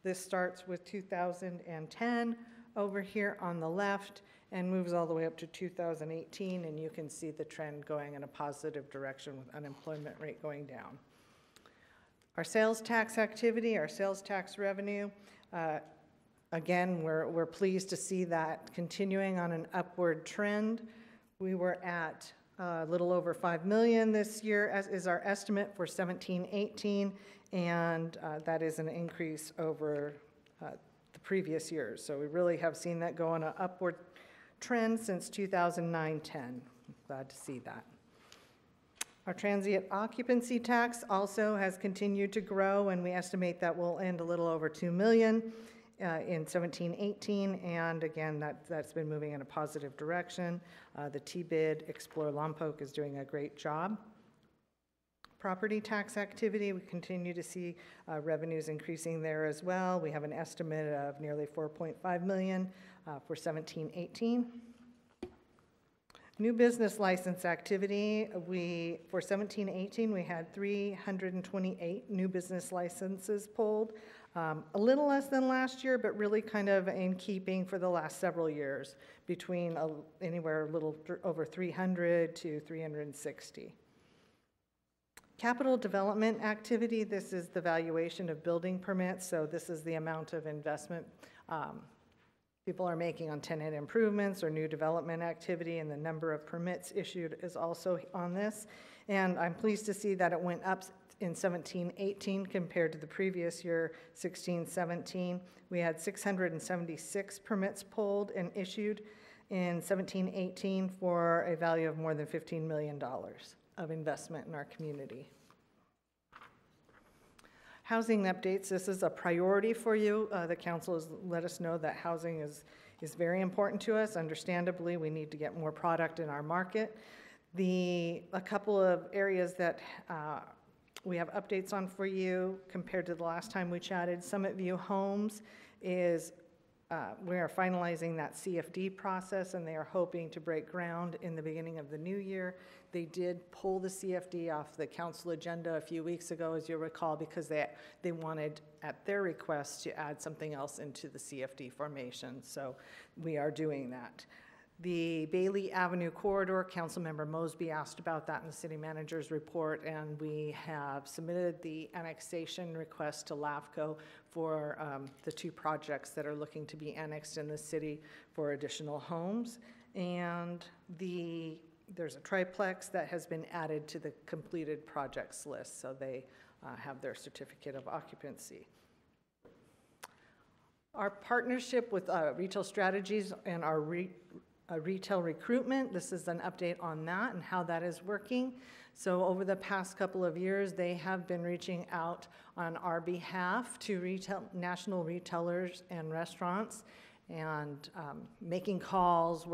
this starts with 2010 over here on the left and moves all the way up to 2018, and you can see the trend going in a positive direction with unemployment rate going down. Our sales tax activity, our sales tax revenue, again, we're pleased to see that continuing on an upward trend. We were at a little over 5 million this year, as is our estimate for 17-18, and that is an increase over the previous years. So we really have seen that go on an upward trend since 2009-10. Glad to see that. Our transient occupancy tax also has continued to grow, and we estimate that will end a little over 2 million. In 17-18, and again, that's been moving in a positive direction. The T-bid Explore Lompoc is doing a great job. Property tax activity, we continue to see revenues increasing there as well. We have an estimate of nearly 4.5 million for 17-18. New business license activity, for 17-18, we had 328 new business licenses pulled. A little less than last year, but really kind of in keeping for the last several years, between anywhere a little over 300 to 360. Capital development activity, this is the valuation of building permits, so this is the amount of investment people are making on tenant improvements or new development activity, and the number of permits issued is also on this. And I'm pleased to see that it went up in 17-18 compared to the previous year, 16-17. We had 676 permits pulled and issued in 17-18 for a value of more than $15 million of investment in our community. Housing updates, this is a priority for you. The council has let us know that housing is very important to us. Understandably, we need to get more product in our market. A couple of areas that we have updates on for you compared to the last time we chatted. Summit View Homes is, we are finalizing that CFD process, and they are hoping to break ground in the beginning of the new year. They did pull the CFD off the council agenda a few weeks ago, as you'll recall, because they wanted, at their request, to add something else into the CFD formation. So we are doing that. The Bailey Avenue corridor, Councilmember Mosby asked about that in the city manager's report, and we have submitted the annexation request to LAFCO for the 2 projects that are looking to be annexed in the city for additional homes. And there's a triplex that has been added to the completed projects list, so they have their certificate of occupancy. Our partnership with Retail Strategies and our retail recruitment, this is an update on that and how that is working. So over the past couple of years, they have been reaching out on our behalf to national retailers and restaurants and making calls,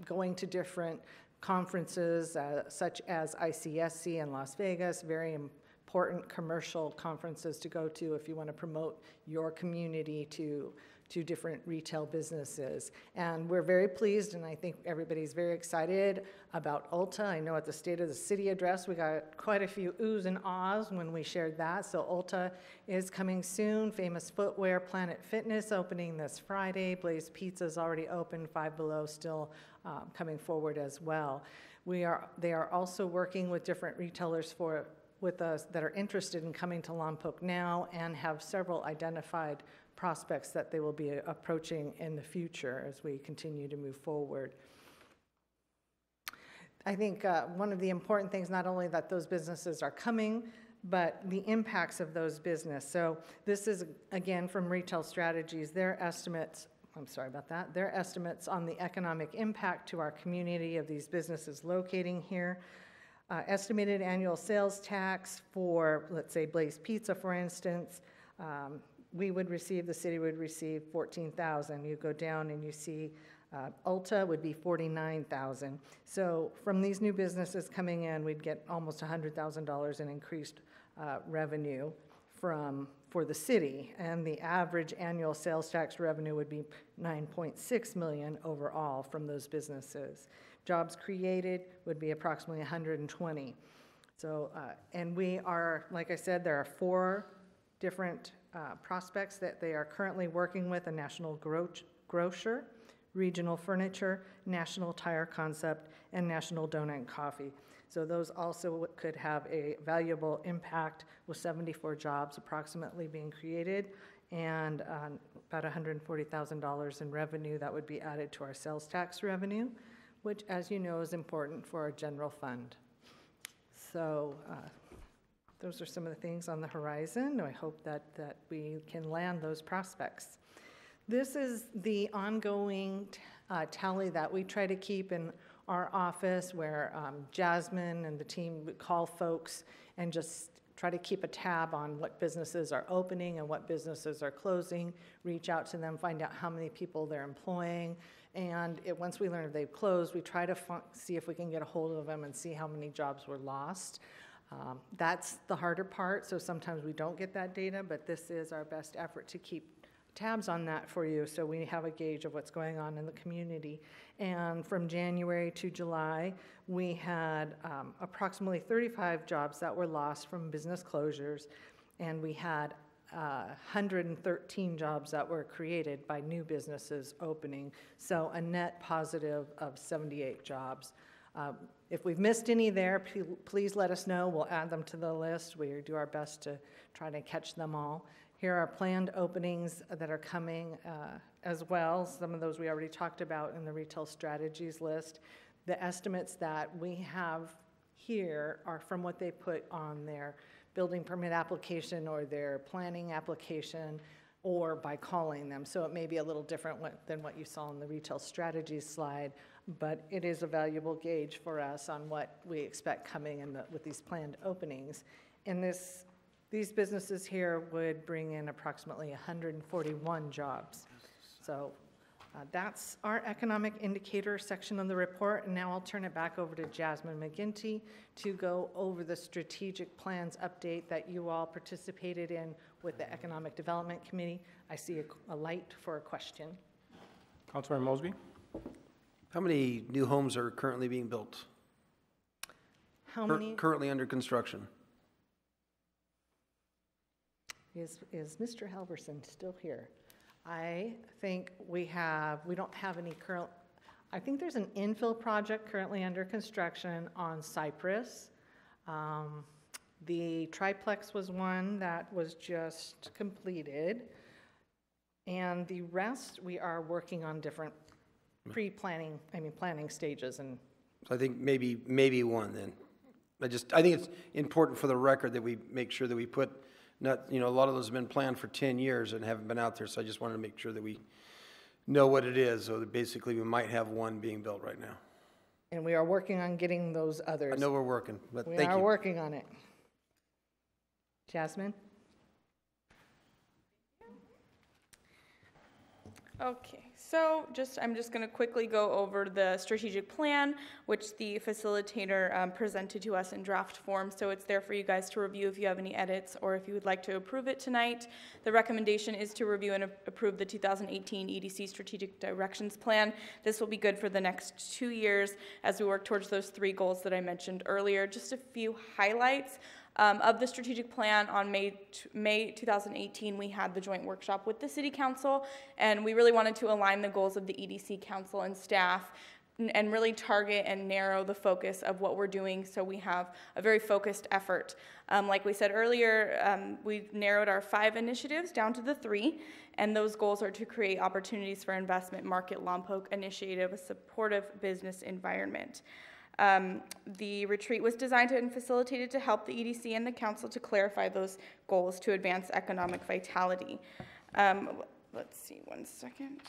going to different conferences such as ICSC in Las Vegas, very important commercial conferences to go to if you want to promote your community to different retail businesses. And we're very pleased, and I think everybody's very excited about Ulta. I know at the State of the City address, we got quite a few oohs and ahs when we shared that. So Ulta is coming soon. Famous Footwear, Planet Fitness opening this Friday. Blaze Pizza's already open. Five Below still coming forward as well. They are also working with different retailers with us that are interested in coming to Lompoc now and have several identified prospects that they will be approaching in the future as we continue to move forward. I think one of the important things, not only that those businesses are coming, but the impacts of those businesses. So this is, again, from Retail Strategies, their estimates on the economic impact to our community of these businesses locating here. Estimated annual sales tax for, let's say, Blaze Pizza, for instance, the city would receive $14,000. You go down and you see Ulta would be $49,000. So from these new businesses coming in, we'd get almost $100,000 in increased revenue for the city, and the average annual sales tax revenue would be $9.6 million overall from those businesses. Jobs created would be approximately 120. So, and we are, like I said, there are 4 different prospects that they are currently working with: a national grocer, regional furniture, national tire concept, and national donut and coffee. So those also could have a valuable impact, with 74 jobs approximately being created and about $140,000 in revenue that would be added to our sales tax revenue, which, as you know, is important for our general fund. So those are some of the things on the horizon. I hope that we can land those prospects. This is the ongoing tally that we try to keep in our office, where Jasmine and the team would call folks and just try to keep a tab on what businesses are opening and what businesses are closing, reach out to them, find out how many people they're employing. And once we learn if they've closed, we try to see if we can get a hold of them and see how many jobs were lost. That's the harder part, so sometimes we don't get that data, but this is our best effort to keep tabs on that for you so we have a gauge of what's going on in the community. And from January to July, we had approximately 35 jobs that were lost from business closures, and we had 113 jobs that were created by new businesses opening, so a net positive of 78 jobs. If we've missed any there, please let us know. We'll add them to the list. We do our best to try to catch them all. Here are planned openings that are coming as well. Some of those we already talked about in the Retail Strategies list. The estimates that we have here are from what they put on their building permit application or their planning application, or by calling them. So it may be a little different than what you saw in the Retail Strategies slide, but it is a valuable gauge for us on what we expect coming in with these planned openings. And these businesses here would bring in approximately 141 jobs. So that's our economic indicator section of the report. And now I'll turn it back over to Jasmine McGinty to go over the strategic plans update that you all participated in with the Economic Development Committee. I see a light for a question. Councilmember Mosby. How many new homes are currently being built? How many? Currently under construction. Is Mr. Halverson still here? I think we don't have any current. I think there's an infill project currently under construction on Cypress. The triplex was one that was just completed. And the rest, we are working on different pre-planning, planning stages. And So I think maybe one then. I think it's important for the record that we make sure that we put, a lot of those have been planned for 10 years and haven't been out there, so I just wanted to make sure that we know what it is, so that basically we might have one being built right now. And we are working on getting those others. I know we're working, but we thank you. are working on it. Jasmine? Okay, so I'm just going to quickly go over the strategic plan, which the facilitator presented to us in draft form. So it's there for you guys to review if you have any edits or if you would like to approve it tonight. The recommendation is to review and approve the 2018 EDC Strategic Directions Plan. This will be good for the next 2 years as we work towards those 3 goals that I mentioned earlier. Just a few highlights. Of the strategic plan on May 2018, we had the joint workshop with the City Council, and we really wanted to align the goals of the EDC Council and staff and really target and narrow the focus of what we're doing so we have a very focused effort. Like we said earlier, we've narrowed our 5 initiatives down to the 3, and those goals are to create opportunities for investment, market Lompoc initiative, a supportive business environment. The retreat was designed and facilitated to help the EDC and the council to clarify those goals to advance economic vitality. Let's see, one second.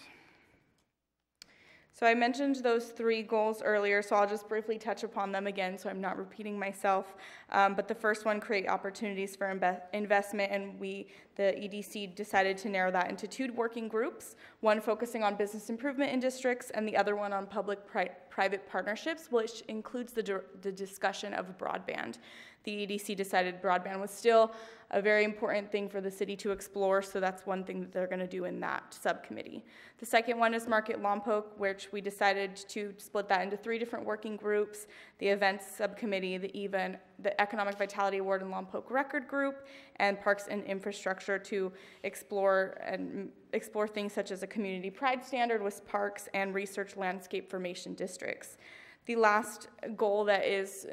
So I mentioned those 3 goals earlier, so I'll just briefly touch upon them again so I'm not repeating myself. But the first one, create opportunities for investment, and the EDC decided to narrow that into 2 working groups, one focusing on business improvement in districts and the other one on public-private partnerships, which includes the discussion of broadband. The EDC decided broadband was still a very important thing for the city to explore, so that's one thing that they're going to do in that subcommittee. The second one is Market Lompoc, which we decided to split that into 3 different working groups: the Events Subcommittee, the Economic Vitality Award and Lompoc Record Group, and Parks and Infrastructure to explore things such as a community pride standard with parks and research landscape formation districts. The last goal that is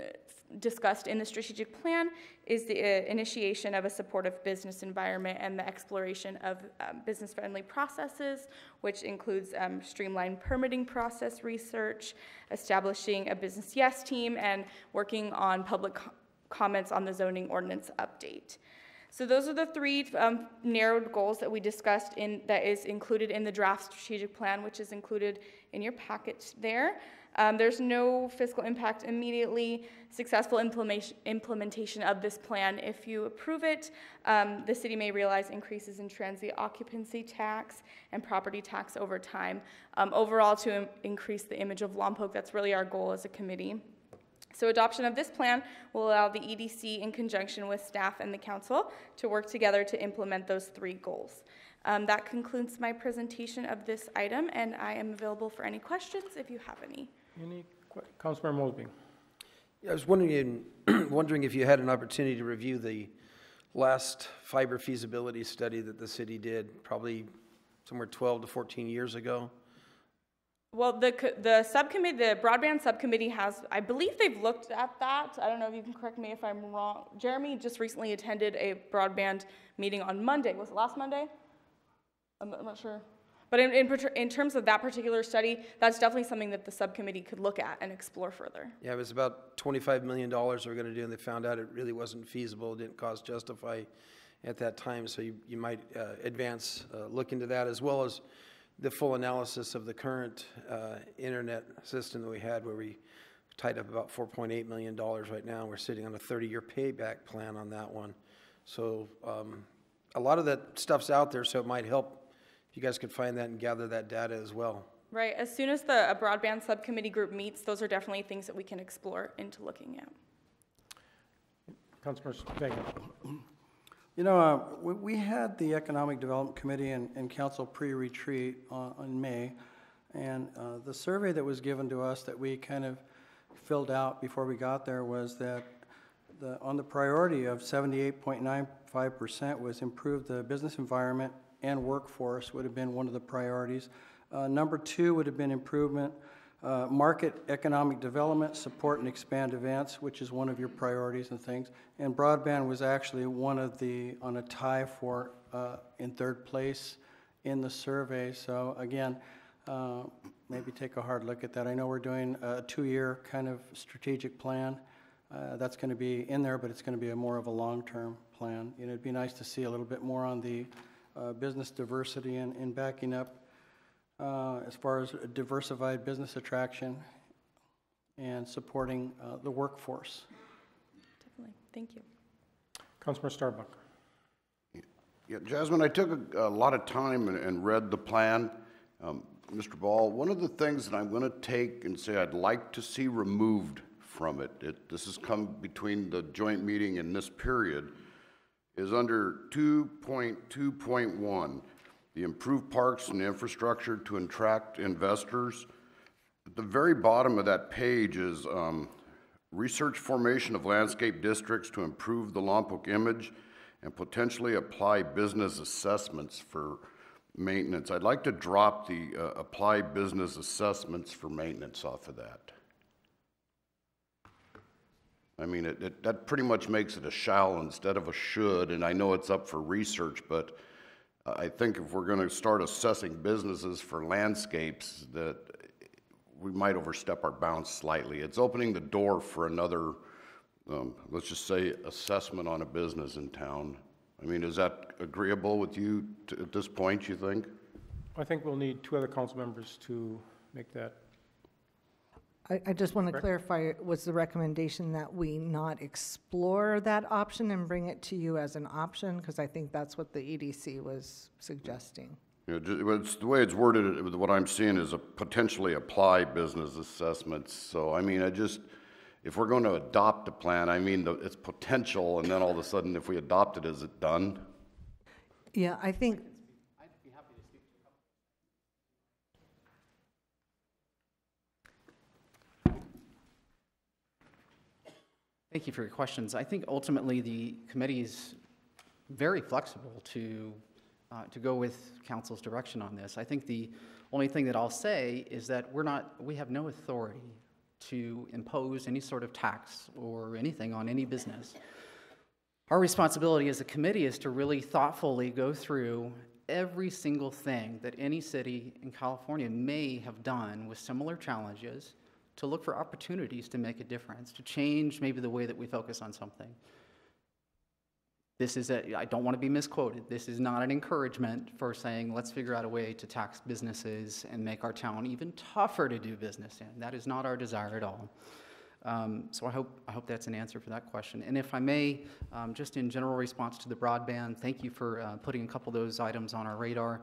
discussed in the strategic plan is the initiation of a supportive business environment and the exploration of business-friendly processes, which includes streamlined permitting process research, establishing a business yes team, and working on public comments on the zoning ordinance update. So those are the 3 narrowed goals that we discussed that is included in the draft strategic plan, which is included in your packet there. There's no fiscal impact immediately. Successful implementation of this plan, if you approve it, the city may realize increases in transient occupancy tax and property tax over time. Overall, to increase the image of Lompoc, that's really our goal as a committee. So adoption of this plan will allow the EDC, in conjunction with staff and the council, to work together to implement those 3 goals. That concludes my presentation of this item, and I am available for any questions if you have any. Councilmember Mosby. I was wondering if you had an opportunity to review the last fiber feasibility study that the city did, probably somewhere 12 to 14 years ago. Well, the subcommittee, the broadband subcommittee I believe they've looked at that. I don't know if you can correct me if I'm wrong. Jeremy just recently attended a broadband meeting on Monday. Was it last Monday? I'm not sure. But in terms of that particular study, that's definitely something that the subcommittee could look at and explore further. Yeah, it was about $25 million they were going to do, and they found out it really wasn't feasible. It didn't cost justify at that time, so you might look into that, as well as the full analysis of the current internet system that we had, where we tied up about $4.8 million right now. We're sitting on a 30-year payback plan on that one. So a lot of that stuff's out there, so it might help if you guys could find that and gather that data as well. Right. As soon as a broadband subcommittee group meets, those are definitely things that we can explore into looking at. Councilmember Vega. You know, we had the Economic Development Committee and Council pre-retreat in May, and the survey that was given to us that we kind of filled out before we got there was that on the priority of 78.95% was improve the business environment and workforce would have been one of the priorities. Number 2 would have been improvement market economic development, support and expand events, which is one of your priorities and things. And broadband was actually one of the, on a tie for, in third place in the survey. So again, maybe take a hard look at that. I know we're doing a 2-year kind of strategic plan. That's going to be in there, but it's going to be more of a long-term plan. You know, it'd be nice to see a little bit more on the business diversity and backing up as far as a diversified business attraction and supporting the workforce. Definitely. Thank you. Councilmember Starbuck. Yeah, Jasmine, I took a lot of time and read the plan. Mr. Ball, one of the things that I'm going to take and say I'd like to see removed from it, this has come between the joint meeting and this period, is under 2.2.1, the improved parks and infrastructure to attract investors. At the very bottom of that page is research formation of landscape districts to improve the Lompoc image and potentially apply business assessments for maintenance. I'd like to drop the apply business assessments for maintenance off of that. I mean, that pretty much makes it a shall instead of a should, and I know it's up for research, but I think if we're going to start assessing businesses for landscapes, that we might overstep our bounds slightly. It's opening the door for another, let's just say, assessment on a business in town. I mean, is that agreeable with you at this point, you think? I think we'll need 2 other council members to make that. I just want to clarify, was the recommendation that we not explore that option and bring it to you as an option? Because I think that's what the EDC was suggesting. Yeah, it's, the way it's worded, what I'm seeing is a potentially apply business assessments. So, I mean, if we're going to adopt a plan, I mean, it's potential, and then all of a sudden, if we adopt it, is it done? Yeah, I think. I'd be happy to speak to. Thank you for your questions. I think ultimately the committee is very flexible to go with council's direction on this. I think the only thing that I'll say is that we have no authority to impose any sort of tax or anything on any business. Our responsibility as a committee is to really thoughtfully go through every single thing that any city in California may have done with similar challenges to look for opportunities to make a difference, to change maybe the way that we focus on something. I don't want to be misquoted. This is not an encouragement for saying, let's figure out a way to tax businesses and make our town even tougher to do business in. That is not our desire at all. So I hope that's an answer for that question. And if I may, just in general response to the broadband, thank you for putting a couple of those items on our radar.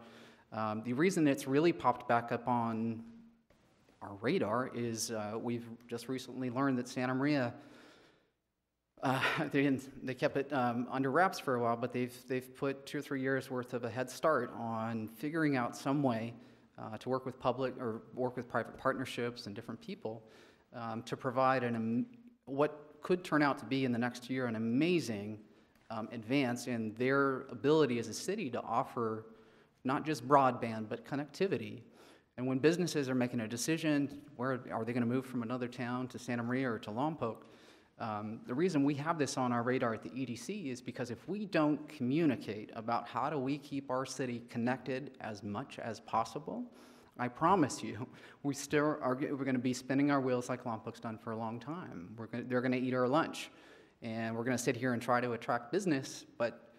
The reason it's really popped back up on our radar is we've just recently learned that Santa Maria, they kept it under wraps for a while, but they've put 2 or 3 years worth of a head start on figuring out some way to work with public or work with private partnerships and different people to provide what could turn out to be in the next year an amazing advance in their ability as a city to offer not just broadband but connectivity. And when businesses are making a decision, where are they going to move from another town to Santa Maria or to Lompoc? The reason we have this on our radar at the EDC is because if we don't communicate about how do we keep our city connected as much as possible, I promise you, we're going to be spinning our wheels like Lompoc's done for a long time. They're going to eat our lunch, and we're going to sit here and try to attract business, but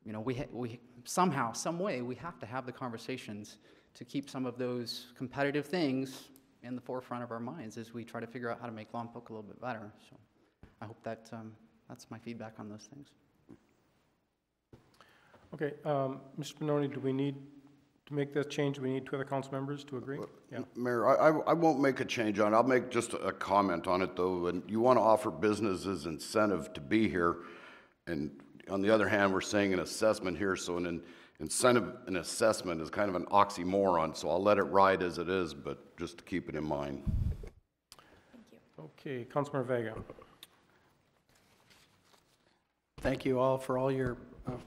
you know, we somehow, some way, we have to have the conversations to keep some of those competitive things in the forefront of our minds as we try to figure out how to make Lompoc a little bit better. So I hope that that's my feedback on those things. Okay, Mr. Benoni, do we need to make that change? Do we need 2 other council members to agree? Yeah. Mayor, I won't make a change on it. I'll make just a comment on it, though. And you want to offer businesses incentive to be here, and on the other hand, we're saying an assessment here, so an incentive and assessment is kind of an oxymoron, so I'll let it ride as it is, but just to keep it in mind. Thank you. Okay, Councilmember Vega. Thank you all for all your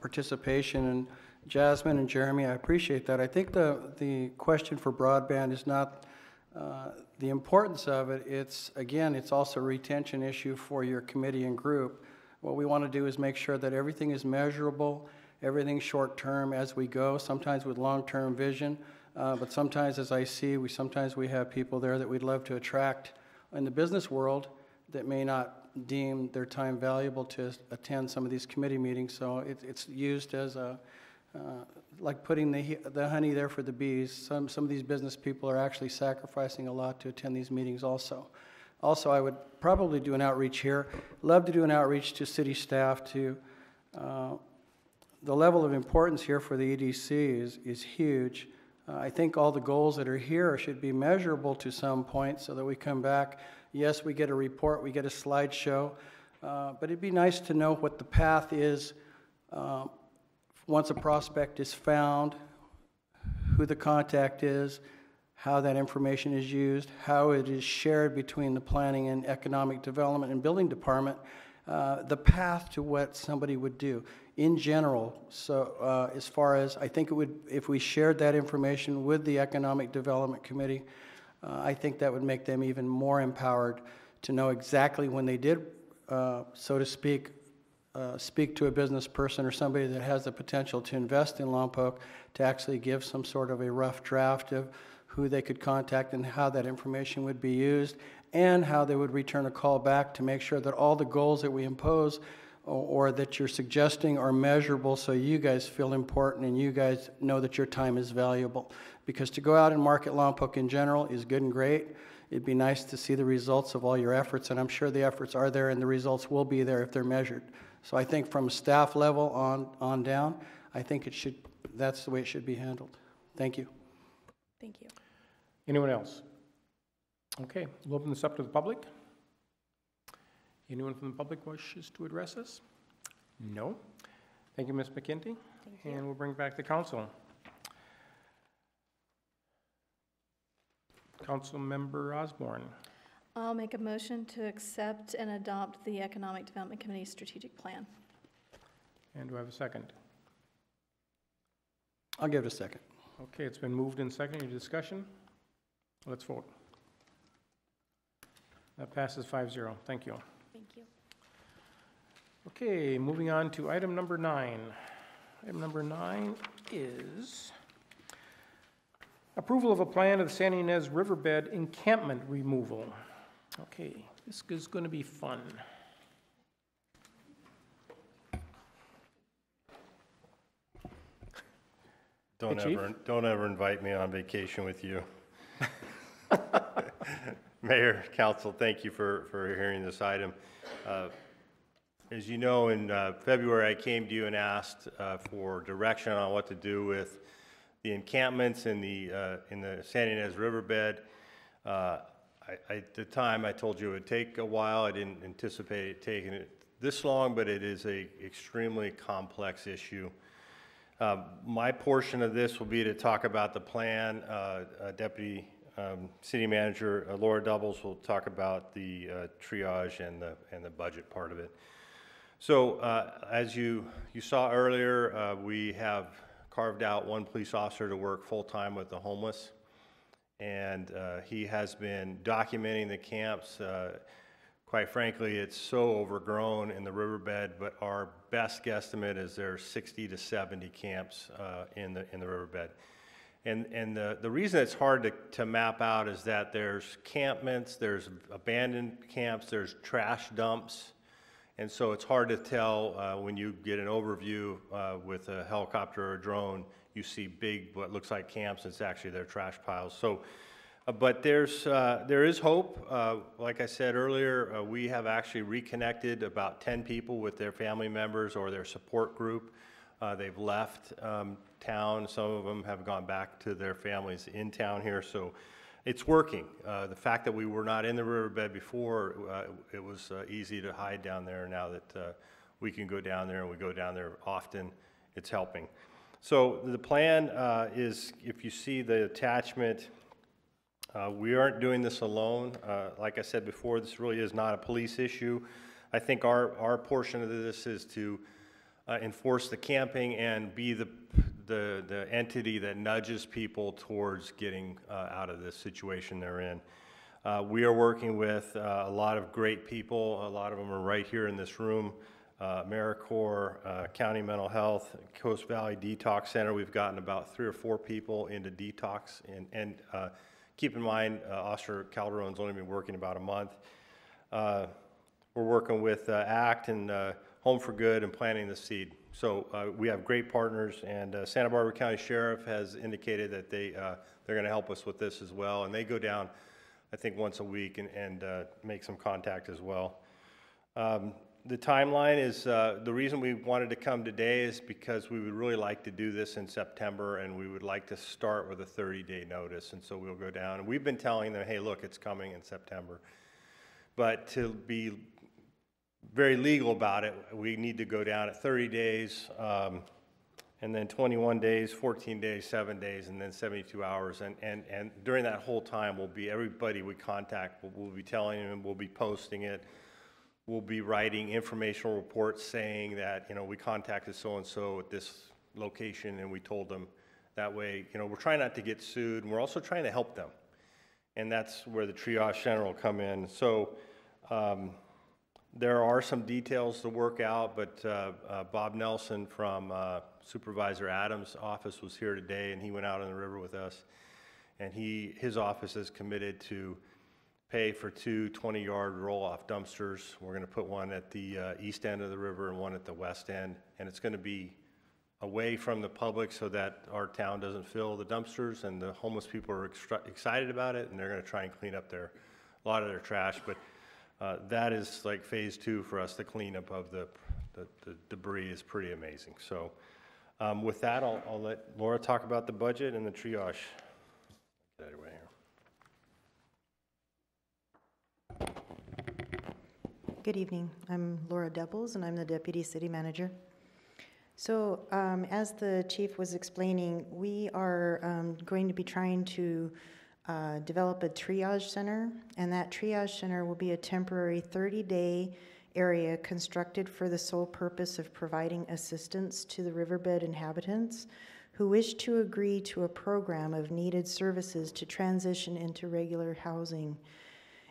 participation, and Jasmine and Jeremy, I appreciate that. I think the question for broadband is not the importance of it, it's also a retention issue for your committee and group. What we want to do is make sure that everything is measurable, everything's short-term as we go, sometimes with long-term vision, but sometimes, as I see, sometimes we have people there that we'd love to attract in the business world that may not deem their time valuable to attend some of these committee meetings. So it's used as like putting the honey there for the bees. Some of these business people are actually sacrificing a lot to attend these meetings also. Also, I would probably do an outreach here. Love to do an outreach to city staff to the level of importance here for the EDC is huge. I think all the goals that are here should be measurable to some point so that we come back. Yes, we get a report, we get a slideshow, but it'd be nice to know what the path is once a prospect is found, who the contact is, how that information is used, how it is shared between the planning and economic development and building department, the path to what somebody would do in general. So as far as, I think it would, if we shared that information with the Economic Development Committee, I think that would make them even more empowered to know exactly when they did, so to speak to a business person or somebody that has the potential to invest in Lompoc, to actually give some sort of a rough draft of who they could contact and how that information would be used, and how they would return a call back to make sure that all the goals that we impose or that you're suggesting are measurable, so you guys feel important and you guys know that your time is valuable. Because to go out and market Lompoc in general is good and great. It'd be nice to see the results of all your efforts, and I'm sure the efforts are there and the results will be there if they're measured. So I think from staff level on down, I think that's the way it should be handled. Thank you. Thank you. Anyone else? Okay, we'll open this up to the public. Anyone from the public wishes to address us? No. Thank you, Ms. McKenty. Thank you. And we'll bring back the council. Councilmember Osborne. I'll make a motion to accept and adopt the Economic Development Committee's strategic plan. And do I have a second? I'll give it a second. Okay, it's been moved and seconded. Any discussion? Let's vote. That passes 5-0. Thank you. Thank you. Okay, moving on to item number 9. Item number 9 is approval of a plan of the San Ynez Riverbed encampment removal. Okay, this is going to be fun. Don't ever invite me on vacation with you. Mayor, Council, thank you for hearing this item. As you know, in February, I came to you and asked for direction on what to do with the encampments in the San Ynez Riverbed. At the time, I told you it would take a while. I didn't anticipate it taking it this long, but it is an extremely complex issue. My portion of this will be to talk about the plan. Deputy City Manager Laura Doubles will talk about the triage and the budget part of it. So as you saw earlier, we have carved out one police officer to work full-time with the homeless, and he has been documenting the camps. Quite frankly, it's so overgrown in the riverbed, but our best guesstimate is there's 60 to 70 camps in the riverbed. And the reason it's hard to map out is that there's campments, there's abandoned camps, there's trash dumps, and so it's hard to tell when you get an overview with a helicopter or a drone. You see big, what looks like camps, it's actually their trash piles. So, but there is hope. Like I said earlier, we have actually reconnected about 10 people with their family members or their support group. They've left town. Some of them have gone back to their families in town here. So it's working. The fact that we were not in the riverbed before, it was easy to hide down there. Now that we can go down there and we go down there often, it's helping. So the plan is, if you see the attachment, we aren't doing this alone. Like I said before, this really is not a police issue. I think our portion of this is to enforce the camping and be the entity that nudges people towards getting out of this situation they're in. We are working with a lot of great people. A lot of them are right here in this room. AmeriCorps, County Mental Health, Coast Valley Detox Center. We've gotten about 3 or 4 people into detox. And keep in mind, Officer Calderon's only been working about a month. We're working with ACT and Home for Good and planting the seed. So we have great partners, and Santa Barbara County Sheriff has indicated that they're going to help us with this as well. And they go down, I think, once a week and make some contact as well. The timeline is, the reason we wanted to come today is because we would really like to do this in September, and we would like to start with a 30-day notice. And so we'll go down, and we've been telling them, hey, look, it's coming in September. But to be very legal about it, we need to go down at 30 days, and then 21 days, 14 days, 7 days, and then 72 hours. And during that whole time, everybody we contact, we'll be telling them, we'll be posting it. We'll be writing informational reports saying that, we contacted so-and-so at this location and we told them. That way, we're trying not to get sued, and we're also trying to help them. And that's where the triage center will come in. So there are some details to work out, but Bob Nelson from Supervisor Adams' office was here today, and he went out on the river with us. And his office is committed to pay for 2 20-yard roll-off dumpsters. We're going to put one at the east end of the river and one at the west end, and it's going to be away from the public so that our town doesn't fill the dumpsters, and the homeless people are excited about it, and they're going to try and clean up a lot of their trash. But that is like phase 2 for us. The cleanup of the debris is pretty amazing. So with that, I'll let Laura talk about the budget and the triage. Get that away here. Good evening. I'm Laura Deppels, and I'm the Deputy City Manager. So as the Chief was explaining, we are going to be trying to develop a triage center, and that triage center will be a temporary 30-day area constructed for the sole purpose of providing assistance to the riverbed inhabitants who wish to agree to a program of needed services to transition into regular housing.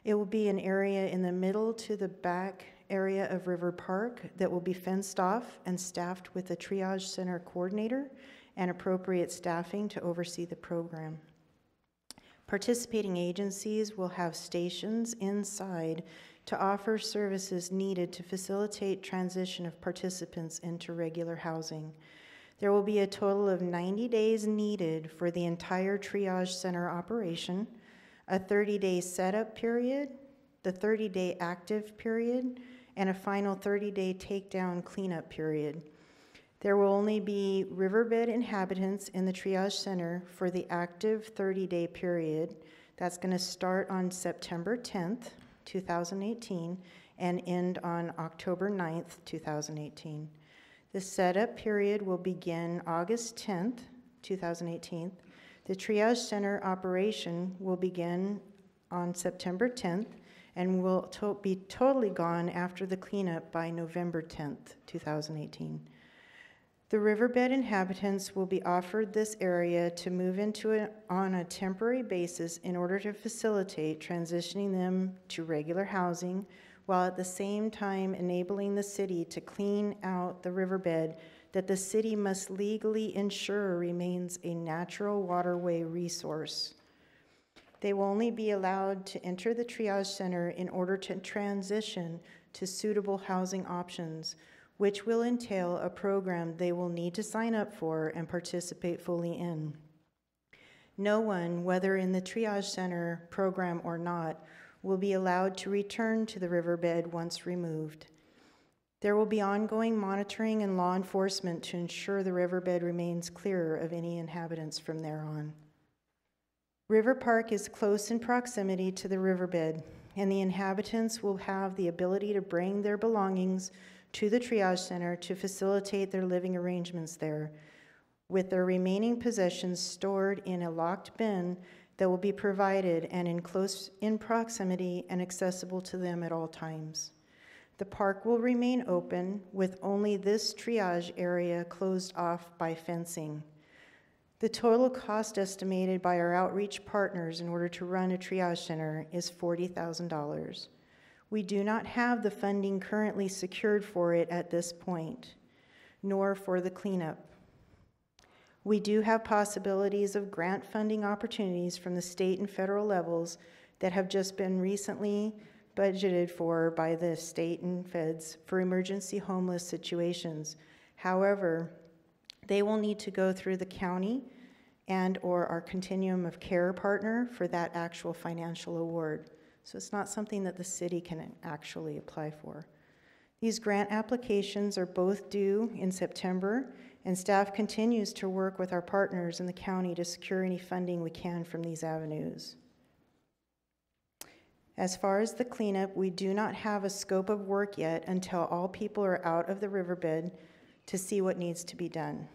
It will be an area in the middle to the back area of River Park that will be fenced off and staffed with a triage center coordinator and appropriate staffing to oversee the program. Participating agencies will have stations inside to offer services needed to facilitate transition of participants into regular housing. There will be a total of 90 days needed for the entire triage center operation, a 30-day setup period, the 30-day active period, and a final 30-day takedown cleanup period. There will only be riverbed inhabitants in the triage center for the active 30-day period. That's going to start on September 10th, 2018, and end on October 9th, 2018. The setup period will begin August 10th, 2018. The triage center operation will begin on September 10th and will be totally gone after the cleanup by November 10th, 2018. The riverbed inhabitants will be offered this area to move into on a temporary basis in order to facilitate transitioning them to regular housing, while at the same time enabling the city to clean out the riverbed that the city must legally ensure remains a natural waterway resource. They will only be allowed to enter the triage center in order to transition to suitable housing options, which will entail a program they will need to sign up for and participate fully in. No one, whether in the triage center program or not, will be allowed to return to the riverbed once removed. There will be ongoing monitoring and law enforcement to ensure the riverbed remains clear of any inhabitants from there on. River Park is close in proximity to the riverbed, and the inhabitants will have the ability to bring their belongings to the triage center to facilitate their living arrangements there, with their remaining possessions stored in a locked bin that will be provided and in proximity and accessible to them at all times. The park will remain open with only this triage area closed off by fencing. The total cost estimated by our outreach partners in order to run a triage center is $40,000. We do not have the funding currently secured for it at this point, nor for the cleanup. We do have possibilities of grant funding opportunities from the state and federal levels that have just been recently budgeted for by the state and feds for emergency homeless situations. However, they will need to go through the county and or our continuum of care partner for that actual financial award. So it's not something that the city can actually apply for. These grant applications are both due in September, and staff continues to work with our partners in the county to secure any funding we can from these avenues. As far as the cleanup, we do not have a scope of work yet until all people are out of the riverbed to see what needs to be done.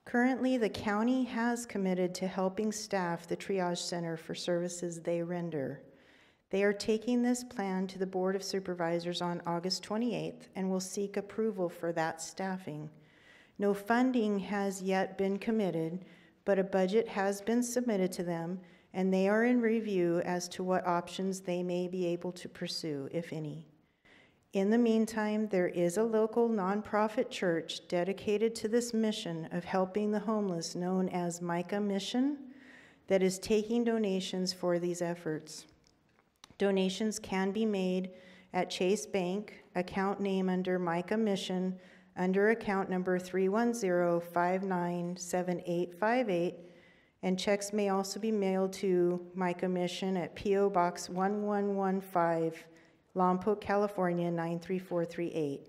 Currently, the county has committed to helping staff the triage center for services they render. They are taking this plan to the Board of Supervisors on August 28th and will seek approval for that staffing. No funding has yet been committed, but a budget has been submitted to them, and they are in review as to what options they may be able to pursue, if any. In the meantime, there is a local nonprofit church dedicated to this mission of helping the homeless known as Micah Mission that is taking donations for these efforts. Donations can be made at Chase Bank, account name under Micah Mission, under account number 310-597858, and checks may also be mailed to Micah Mission at P.O. Box 1115, Lompoc, California 93438.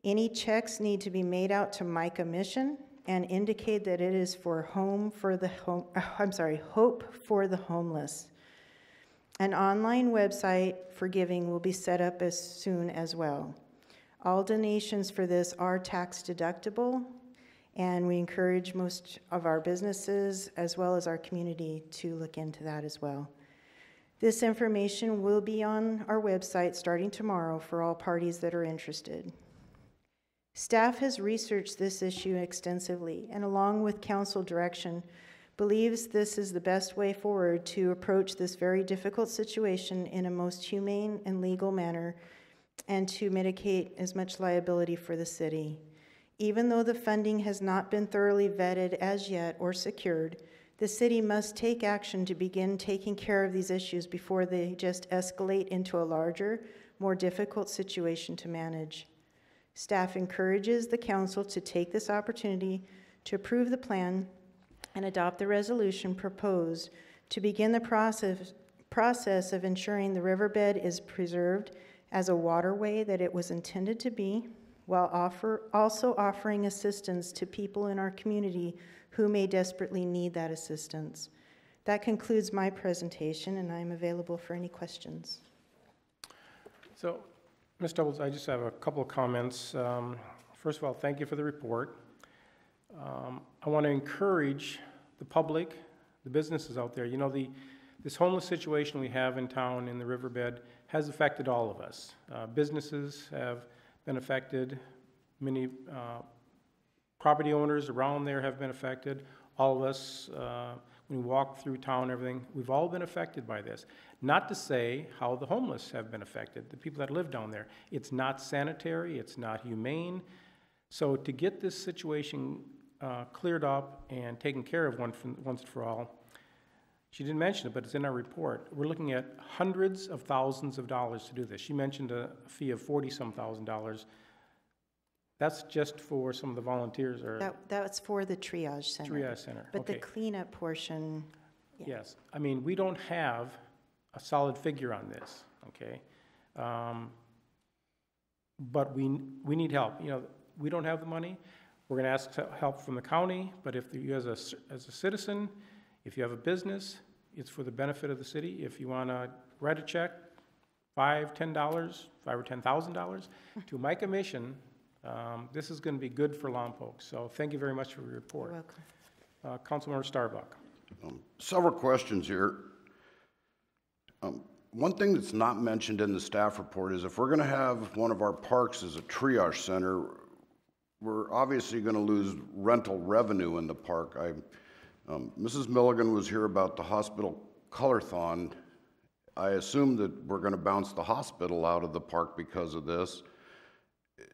Any checks need to be made out to Micah Mission and indicate that it is for Hope for the Homeless. An online website for giving will be set up as soon as well. All donations for this are tax deductible, and we encourage most of our businesses as well as our community to look into that as well. This information will be on our website starting tomorrow for all parties that are interested. Staff has researched this issue extensively and, along with council direction, believes this is the best way forward to approach this very difficult situation in a most humane and legal manner and to mitigate as much liability for the city. Even though the funding has not been thoroughly vetted as yet or secured, the city must take action to begin taking care of these issues before they just escalate into a larger, more difficult situation to manage. Staff encourages the council to take this opportunity to approve the plan and adopt the resolution proposed to begin the process of ensuring the riverbed is preserved as a waterway that it was intended to be, while also offering assistance to people in our community who may desperately need that assistance. That concludes my presentation, and I'm available for any questions. So, Ms. Doubles, I just have a couple of comments. First of all, thank you for the report. I want to encourage the public, the businesses out there. You know, this homeless situation we have in town in the riverbed has affected all of us. Businesses have been affected. Many property owners around there have been affected. All of us, when we walk through town and everything, we've all been affected by this. Not to say how the homeless have been affected, the people that live down there. It's not sanitary, it's not humane. So to get this situation cleared up and taken care of once and for all, she didn't mention it, but it's in our report. We're looking at hundreds of thousands of dollars to do this. She mentioned a fee of $40-some thousand. That's just for some of the volunteers. That's for the triage center. Triage center, But okay. the cleanup portion, yeah. Yes. I mean, we don't have a solid figure on this, okay? But we need help. You know, we don't have the money. We're going to ask help from the county, but if you as a citizen, if you have a business, it's for the benefit of the city. If you want to write a check, $5 or $10,000 to Micah Mission, this is going to be good for Lompoc. So thank you very much for your report. You're welcome. Councilmember Starbuck. Several questions here. One thing that's not mentioned in the staff report is if we're going to have one of our parks as a triage center, we're obviously going to lose rental revenue in the park. Mrs. Milligan was here about the hospital color-thon. I assume that we're going to bounce the hospital out of the park because of this.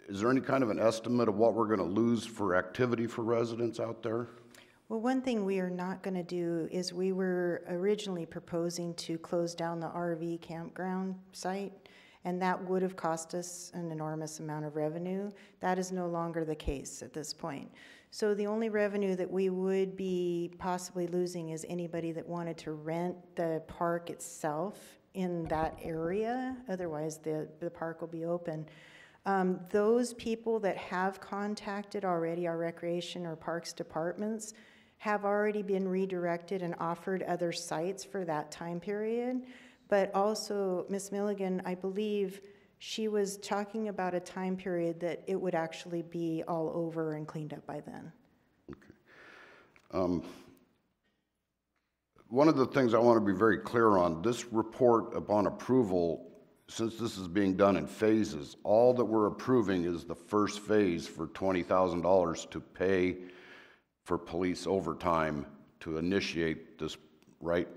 Is there any kind of an estimate of what we're going to lose for activity for residents out there? Well, one thing we are not going to do is we were originally proposing to close down the RV campground site, and that would have cost us an enormous amount of revenue. That is no longer the case at this point. So the only revenue that we would be possibly losing is anybody that wanted to rent the park itself in that area. Otherwise, the park will be open. Those people that have contacted already our recreation or parks departments have already been redirected and offered other sites for that time period. But also, Ms. Milligan, I believe she was talking about a time period that it would actually be all over and cleaned up by then. Okay. One of the things I want to be very clear on, this report upon approval, since this is being done in phases, all that we're approving is the first phase for $20,000 to pay for police overtime to initiate this, right?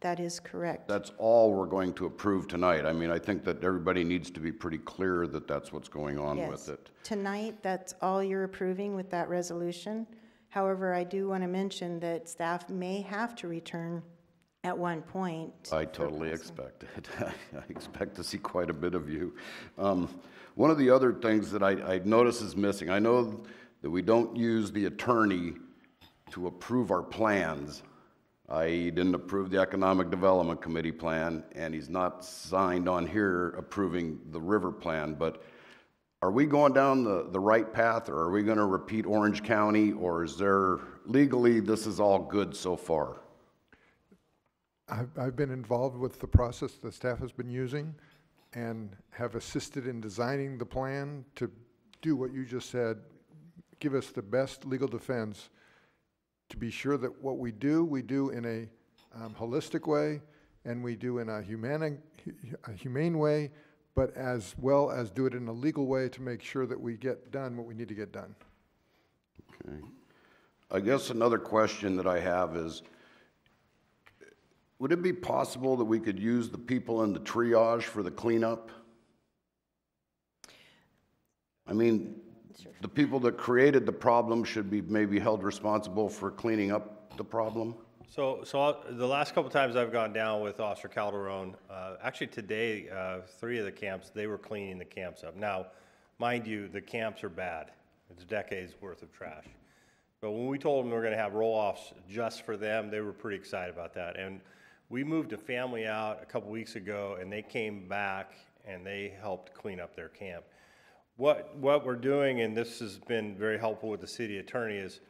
That is correct. That's all we're going to approve tonight. I mean, I think that everybody needs to be pretty clear that that's what's going on with it. Tonight, that's all you're approving with that resolution. However, I do want to mention that staff may have to return at one point. I totally expect it. I expect to see quite a bit of you. One of the other things that I notice is missing, I know that we don't use the attorney to approve our plans. I didn't approve the Economic Development Committee plan, and he's not signed on here approving the river plan, but are we going down the right path, or are we going to repeat Orange County, or is there, legally, this is all good so far? I've been involved with the process the staff has been using and have assisted in designing the plan to do what you just said, give us the best legal defense to be sure that what we do in a holistic way, and we do in a humane way, but as well as do it in a legal way to make sure that we get done what we need to get done. Okay. I guess another question that I have is, would it be possible that we could use the people in the triage for the cleanup? I mean, the people that created the problem should be maybe held responsible for cleaning up the problem? So the last couple times I've gone down with Officer Calderon, actually today, 3 of the camps, they were cleaning the camps up. Now, mind you, the camps are bad. It's decades worth of trash. But when we told them we were going to have roll-offs just for them, they were pretty excited about that. And we moved a family out a couple weeks ago, and they came back and they helped clean up their camp. What we're doing, and this has been very helpful with the city attorney, is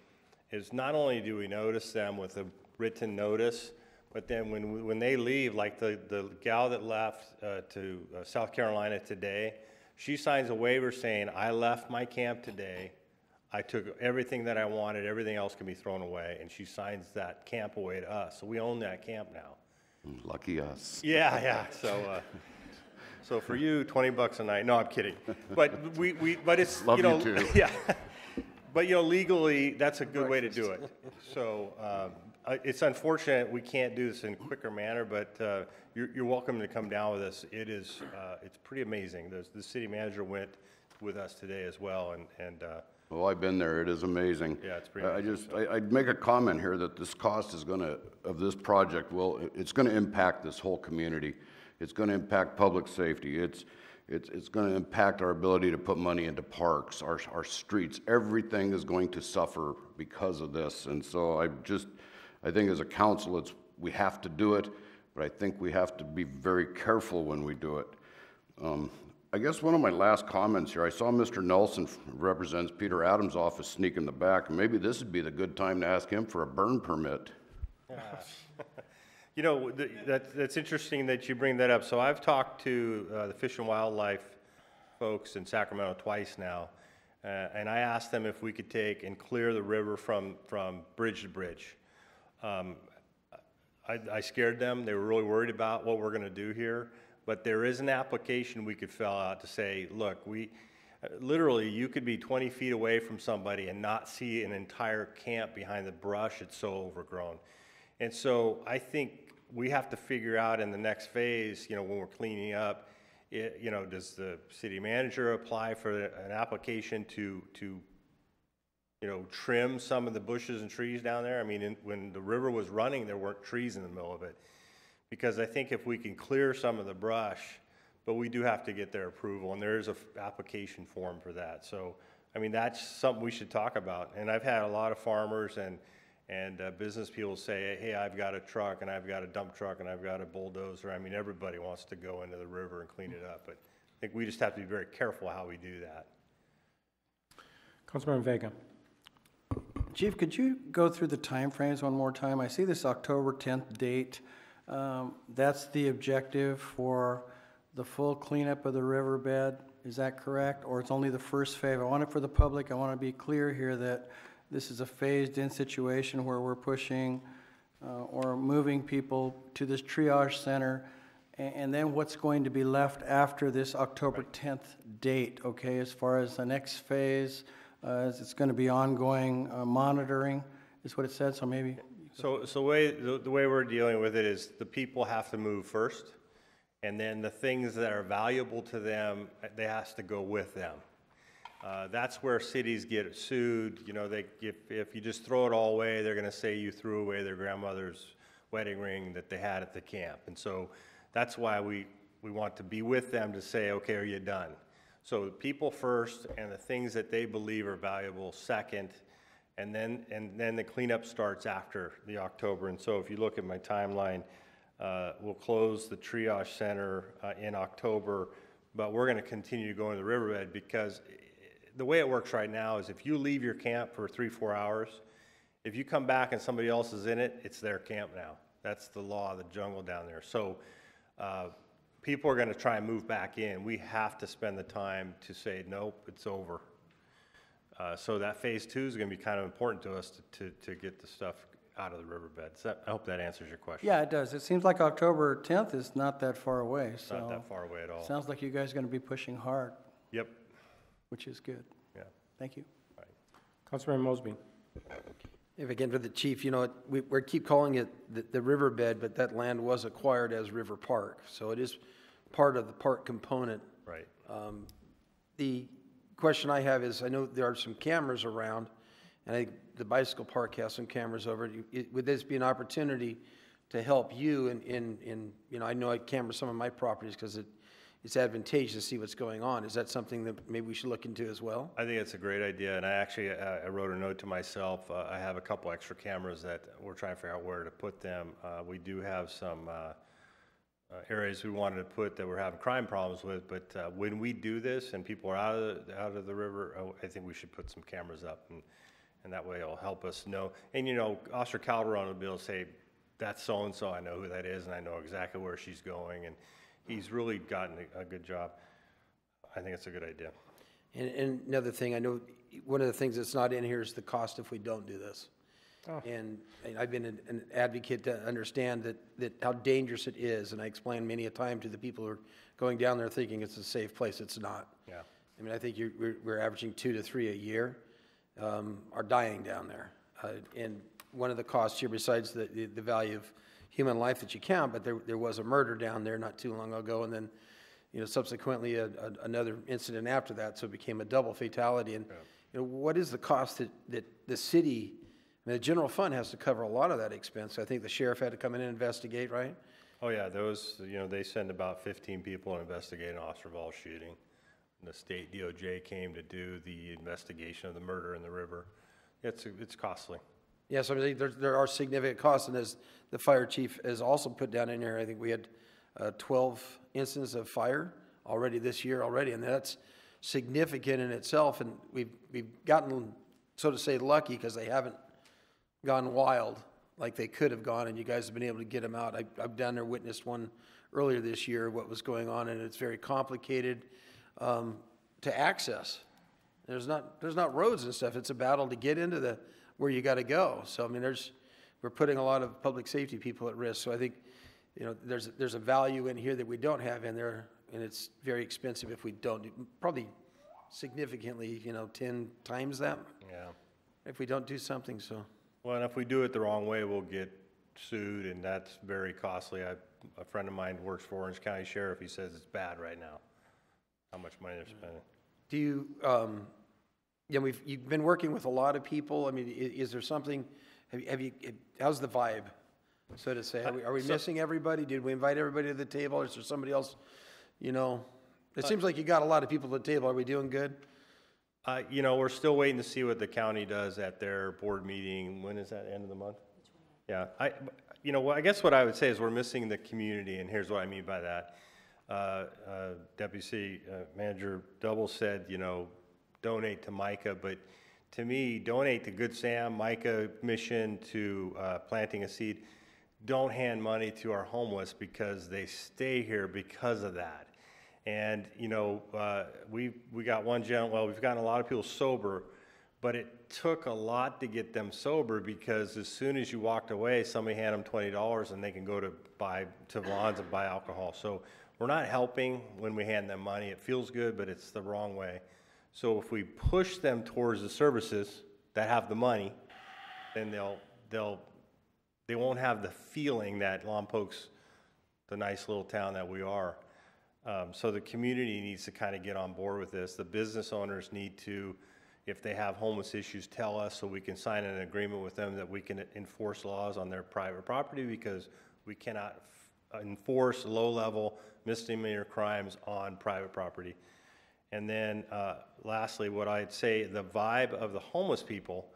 not only do we notice them with a written notice, but then when they leave, like the gal that left to South Carolina today, she signs a waiver saying, I left my camp today, I took everything that I wanted, everything else can be thrown away, and she signs that camp away to us. So we own that camp now. Lucky us. Yeah. So for you, $20 a night. No, I'm kidding. But but it's love you too. Yeah. But legally, that's a good way to do it. So it's unfortunate we can't do this in a quicker manner, but you're welcome to come down with us. It's pretty amazing. The city manager went with us today as well, and well, I've been there. It is amazing. Yeah, it's pretty amazing. I'd make a comment here that this cost is of this project, it's going to impact this whole community. It's going to impact public safety. It's going to impact our ability to put money into parks, our streets. Everything is going to suffer because of this. And so I think as a council, we have to do it, but I think we have to be very careful when we do it. I guess one of my last comments here, I saw Mr. Nelson, who represents Peter Adams' office, sneak in the back, and maybe this would be the good time to ask him for a burn permit. That's interesting that you bring that up. So I've talked to the Fish and Wildlife folks in Sacramento twice now, and I asked them if we could take and clear the river from bridge to bridge. I scared them. They were really worried about what we're going to do here. But there is an application we could fill out to say, look, Literally, you could be 20 feet away from somebody and not see an entire camp behind the brush. It's so overgrown. And so I think we have to figure out in the next phase, when we're cleaning up, does the city manager apply for an application to trim some of the bushes and trees down there? I mean, when the river was running, there weren't trees in the middle of it. Because I think if we can clear some of the brush, but we do have to get their approval, and there is an application form for that. So, I mean, that's something we should talk about. And I've had a lot of farmers and business people say, hey, I've got a truck, and I've got a dump truck, and I've got a bulldozer. I mean, everybody wants to go into the river and clean it up, but I think we just have to be very careful how we do that. Councilmember Vega. Chief, could you go through the timeframes one more time? I see this October 10th date. That's the objective for the full cleanup of the riverbed. Is that correct? Or it's only the first phase? I want it for the public. I want to be clear here that this is a phased-in situation where we're pushing or moving people to this triage center, and then what's going to be left after this October 10th date, okay, as far as the next phase, it's going to be ongoing monitoring, is what it said, so maybe. So the way we're dealing with it is the people have to move first, and then the things that are valuable to them, they has to go with them. That's where cities get sued. If you just throw it all away, they're going to say you threw away their grandmother's wedding ring that they had at the camp. And so that's why we want to be with them to say, okay, are you done? So people first, and the things that they believe are valuable second, and then the cleanup starts after the October. And so if you look at my timeline, we'll close the triage center in October, but we're going to continue to go into the riverbed because the way it works right now is if you leave your camp for 3-4 hours, if you come back and somebody else is in it, it's their camp now. That's the law of the jungle down there. So people are going to try and move back in. We have to spend the time to say, nope, it's over. So that phase 2 is going to be kind of important to us to get the stuff out of the riverbed. So I hope that answers your question. Yeah, it does. It seems like October 10th is not that far away. It's not that far away at all. Sounds like you guys are going to be pushing hard. Yep. Which is good. Yeah. Thank you. Right. Councilmember Mosby. If again for the chief, we keep calling it the riverbed, but that land was acquired as River Park, so it is part of the park component. Right. The question I have is, I know there are some cameras around, and I think the bicycle park has some cameras over it. Would this be an opportunity to help you in I know I camera some of my properties because it's advantageous to see what's going on. Is that something that maybe we should look into as well? I think it's a great idea, and I actually I wrote a note to myself. I have a couple extra cameras that we're trying to figure out where to put them. We do have some areas we wanted to put that we're having crime problems with, but when we do this and people are out of the river, I think we should put some cameras up, and that way it'll help us know. And Officer Calderon will be able to say, that's so-and-so, I know who that is, and I know exactly where she's going, and he's really gotten a good job. I think it's a good idea. And another thing, I know one of the things that's not in here is the cost if we don't do this. Oh. And I've been an advocate to understand that how dangerous it is, and I explained many a time to the people who are going down there thinking it's a safe place. It's not. Yeah. I mean, I think we're averaging 2 to 3 a year are dying down there. And one of the costs here, besides the value of human life that you count, but there was a murder down there not too long ago, and then subsequently another incident after that, so it became a double fatality. And what is the cost that the city, the general fund has to cover a lot of that expense? I think the sheriff had to come in and investigate, right? Oh yeah, those they send about 15 people to investigate an Officer Ball shooting. And the state DOJ came to do the investigation of the murder in the river. It's costly. Yes, I mean, there are significant costs, and as the fire chief has also put down in here, I think we had 12 incidents of fire already this year and that's significant in itself, and we've gotten, so to say, lucky because they haven't gone wild like they could have gone, and you guys have been able to get them out. I've down there witnessed one earlier this year, what was going on, and it's very complicated to access. There's not roads and stuff. It's a battle to get into where you got to go. So I mean, we're putting a lot of public safety people at risk. So I think there's a value in here that we don't have in there, and it's very expensive if we don't. Probably significantly, 10 times that Yeah. if we don't do something, so. Well, and if we do it the wrong way, we'll get sued, and that's very costly. A friend of mine works for Orange County Sheriff. He says it's bad right now, how much money they're spending. Do you, you've been working with a lot of people. I mean, is there something, how's the vibe, so to say? Are we missing everybody? Did we invite everybody to the table, or is there somebody else, It seems like you got a lot of people at the table. Are we doing good? We're still waiting to see what the county does at their board meeting. When is that, end of the month? Yeah, I guess what I would say is we're missing the community, and here's what I mean by that. Deputy City Manager Double said, donate to Micah, but to me, donate to Good Sam, Micah Mission, to planting a seed. Don't hand money to our homeless because they stay here because of that. And, we got one gentleman, well, we've gotten a lot of people sober, but it took a lot to get them sober because as soon as you walked away, somebody handed them $20 and they can go to Vaughn's and buy alcohol. So we're not helping when we hand them money. It feels good, but it's the wrong way. So if we push them towards the services that have the money, then they won't have the feeling that Lompoc's the nice little town that we are. So the community needs to kind of get on board with this. The business owners need to, if they have homeless issues, tell us so we can sign an agreement with them that we can enforce laws on their private property, because we cannot enforce low-level misdemeanor crimes on private property. And then lastly, what I'd say, the vibe of the homeless people,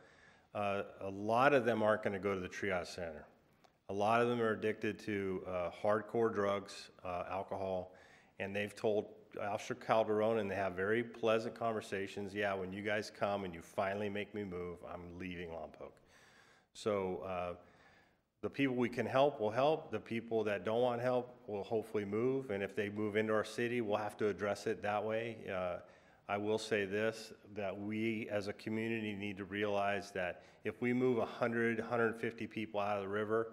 a lot of them aren't going to go to the triage center. A lot of them are addicted to hardcore drugs, alcohol, and they've told Officer Calderon, and they have very pleasant conversations. Yeah, when you guys come and you finally make me move, I'm leaving Lompoc. So the people we can help will help. The people that don't want help will hopefully move. And if they move into our city, we'll have to address it that way. I will say this, that we as a community need to realize that if we move 100, 150 people out of the river,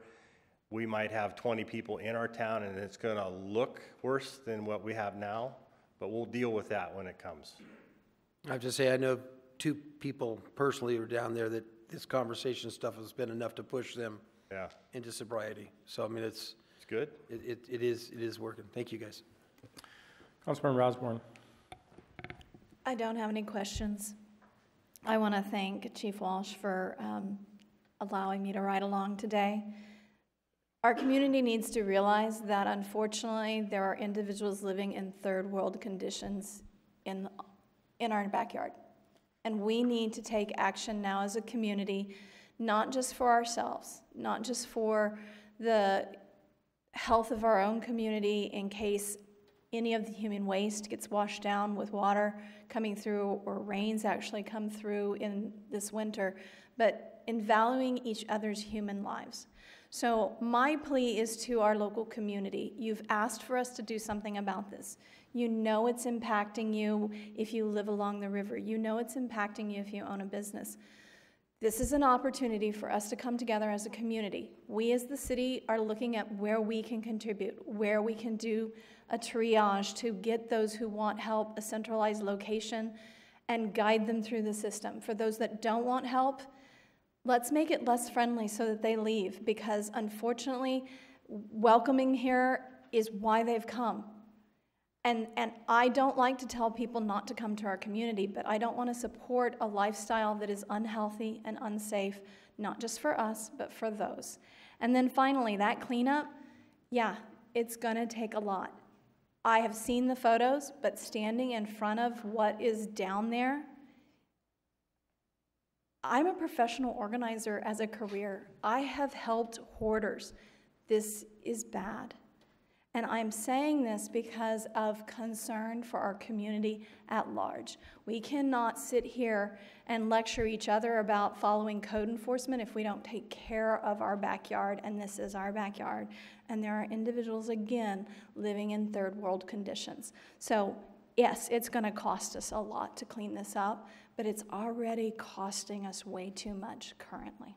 we might have 20 people in our town, and it's going to look worse than what we have now, but we'll deal with that when it comes. I have to say, I know 2 people personally who are down there that this conversation stuff has been enough to push them into sobriety. So, I mean, it's good. It is working. Thank you, guys. Councilmember Osborne. I don't have any questions. I want to thank Chief Walsh for allowing me to ride along today. Our community needs to realize that, unfortunately, there are individuals living in third world conditions in our backyard. And we need to take action now as a community, not just for ourselves, not just for the health of our own community in case any of the human waste gets washed down with water coming through, or rains actually come through in this winter, but in valuing each other's human lives. So my plea is to our local community. You've asked for us to do something about this. You know it's impacting you if you live along the river. You know it's impacting you if you own a business. This is an opportunity for us to come together as a community. We as the city are looking at where we can contribute, where we can do a triage to get those who want help a centralized location and guide them through the system. For those that don't want help, let's make it less friendly so that they leave, because unfortunately, welcoming here is why they've come. And I don't like to tell people not to come to our community, but I don't want to support a lifestyle that is unhealthy and unsafe, not just for us, but for those. And then finally, that cleanup, yeah, it's going to take a lot. I have seen the photos, but standing in front of what is down there, I'm a professional organizer as a career. I have helped hoarders. This is bad. And I'm saying this because of concern for our community at large. We cannot sit here and lecture each other about following code enforcement if we don't take care of our backyard, and this is our backyard. And there are individuals, again, living in third world conditions. So yes, it's going to cost us a lot to clean this up, but it's already costing us way too much currently.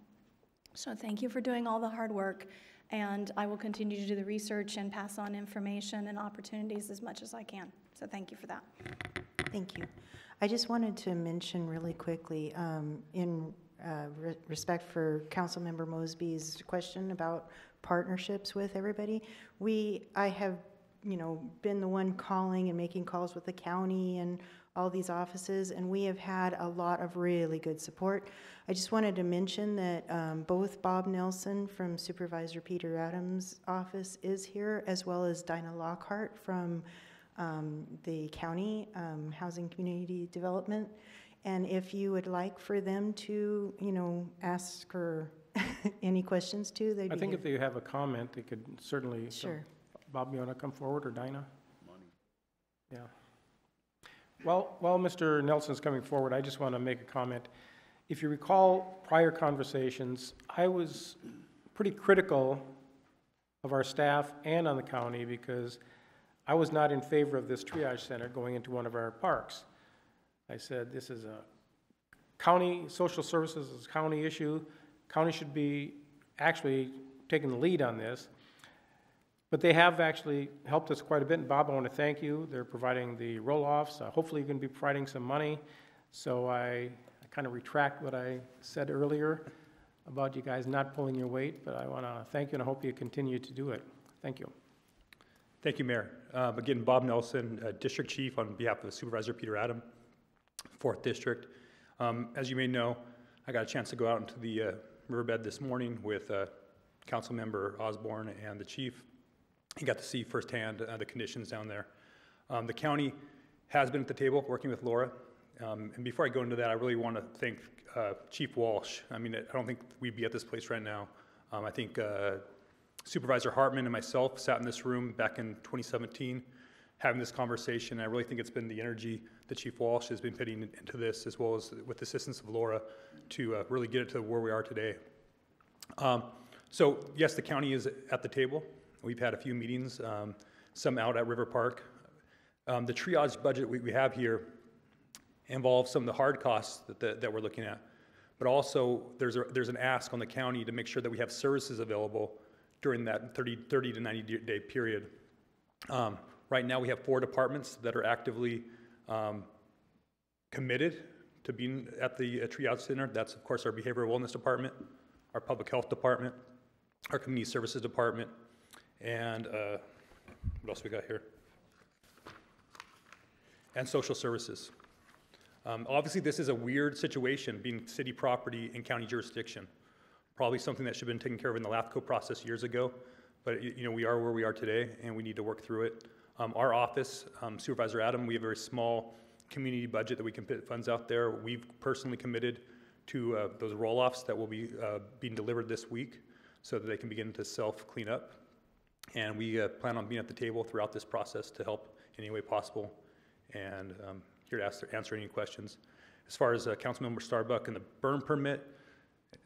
So thank you for doing all the hard work, and I will continue to do the research and pass on information and opportunities as much as I can. So thank you for that. Thank you. I just wanted to mention really quickly, in respect for Councilmember Mosby's question about partnerships with everybody, I have, been the one calling and making calls with the county and all these offices, and we have had a lot of really good support. I just wanted to mention that both Bob Nelson from Supervisor Peter Adams' office is here, as well as Dinah Lockhart from the county Housing Community Development. And if you would like for them to, ask her any questions too, they'd be I think here. if they have a comment, they could certainly. Sure. Bob, you want to come forward, or Dinah? Yeah. Well, while Mr. Nelson's coming forward, I just want to make a comment. If you recall prior conversations, I was pretty critical of our staff and on the county because I was not in favor of this triage center going into one of our parks. I said, this is a county, social services is a county issue. County should be actually taking the lead on this. But they have actually helped us quite a bit, and Bob, I want to thank you. They're providing the roll-offs. Hopefully you're going to be providing some money. So I kind of retract what I said earlier about you guys not pulling your weight, but I want to thank you, and I hope you continue to do it. Thank you. Thank you, Mayor. Again, Bob Nelson, District Chief on behalf of Supervisor Peter Adam, 4th District. As you may know, I got a chance to go out into the riverbed this morning with Councilmember Osborne and the Chief. He got to see firsthand the conditions down there. The county has been at the table working with Laura. And before I go into that, I really want to thank Chief Walsh. I mean, I don't think we'd be at this place right now. I think Supervisor Hartman and myself sat in this room back in 2017 having this conversation. I really think it's been the energy that Chief Walsh has been putting into this, as well as with the assistance of Laura, to really get it to where we are today. So yes, the county is at the table. We've had a few meetings, some out at River Park. The triage budget we have here involves some of the hard costs that we're looking at, but also there's an ask on the county to make sure that we have services available during that 30 to 90 day period. Right now we have 4 departments that are actively committed to being at the triage center. That's of course our behavioral wellness department, our public health department, our community services department, and what else we got here? And social services. Obviously, this is a weird situation, being city property in county jurisdiction. Probably something that should have been taken care of in the LAFCO process years ago, but we are where we are today, and we need to work through it. Our office, Supervisor Adam, we have a very small community budget that we can put funds out there. We've personally committed to those roll-offs that will be being delivered this week so that they can begin to self-clean up. And we plan on being at the table throughout this process to help in any way possible, and here to answer any questions. As far as Councilmember Starbuck and the burn permit,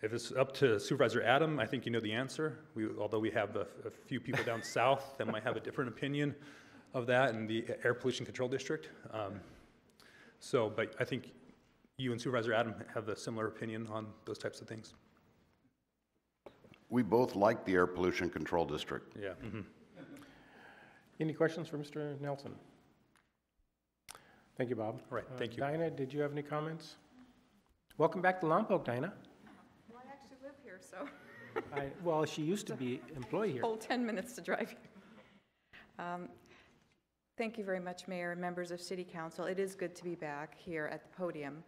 if it's up to Supervisor Adam, I think you know the answer. Although we have a few people down south that might have a different opinion of that in the Air Pollution Control District. But I think you and Supervisor Adam have a similar opinion on those types of things. We both like the Air Pollution Control District. Yeah. Mm-hmm. Any questions for Mr. Nelson? Thank you, Bob. All right, thank you. Dinah, did you have any comments? Welcome back to Lompoc, Dinah. Well, I actually live here, so. Well, she used to be employee here. Whole 10 minutes to drive here. Thank you very much, Mayor and members of City Council. It is good to be back here at the podium.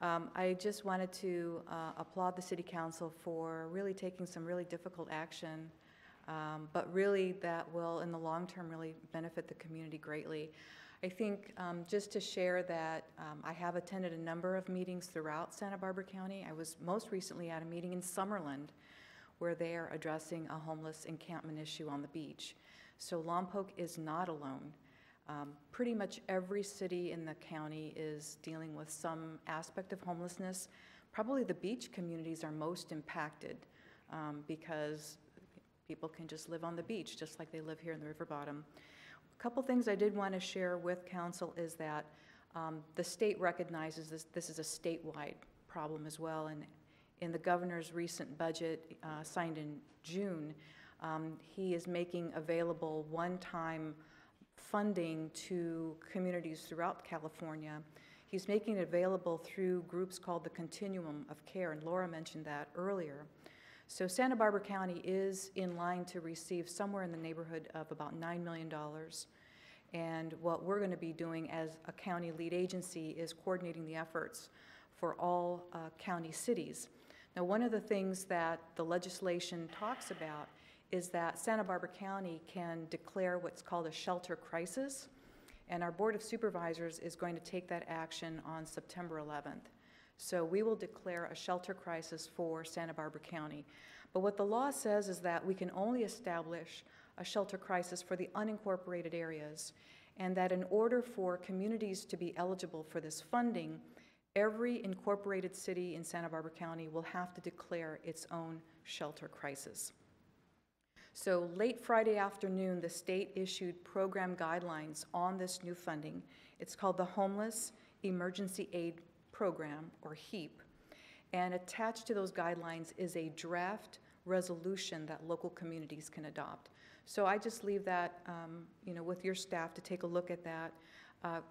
I just wanted to applaud the City Council for really taking some really difficult action, but really that will, in the long term, really benefit the community greatly. I think just to share that I have attended a number of meetings throughout Santa Barbara County. I was most recently at a meeting in Summerland where they are addressing a homeless encampment issue on the beach. So Lompoc is not alone. Pretty much every city in the county is dealing with some aspect of homelessness. Probably the beach communities are most impacted because people can just live on the beach just like they live here in the river bottom. A couple things I did want to share with council is that the state recognizes this is a statewide problem as well, and in the governor's recent budget signed in June, he is making available one-time funding to communities throughout California. He's making it available through groups called the Continuum of Care, and Laura mentioned that earlier. So Santa Barbara County is in line to receive somewhere in the neighborhood of about $9 million. And what we're going to be doing as a county lead agency is coordinating the efforts for all county cities. Now, one of the things that the legislation talks about is that Santa Barbara County can declare what's called a shelter crisis, and our Board of Supervisors is going to take that action on September 11th. So we will declare a shelter crisis for Santa Barbara County. But what the law says is that we can only establish a shelter crisis for the unincorporated areas, and that in order for communities to be eligible for this funding, every incorporated city in Santa Barbara County will have to declare its own shelter crisis. So late Friday afternoon, the state issued program guidelines on this new funding. It's called the Homeless Emergency Aid Program, or HEAP, and attached to those guidelines is a draft resolution that local communities can adopt. So I just leave that with your staff to take a look at that.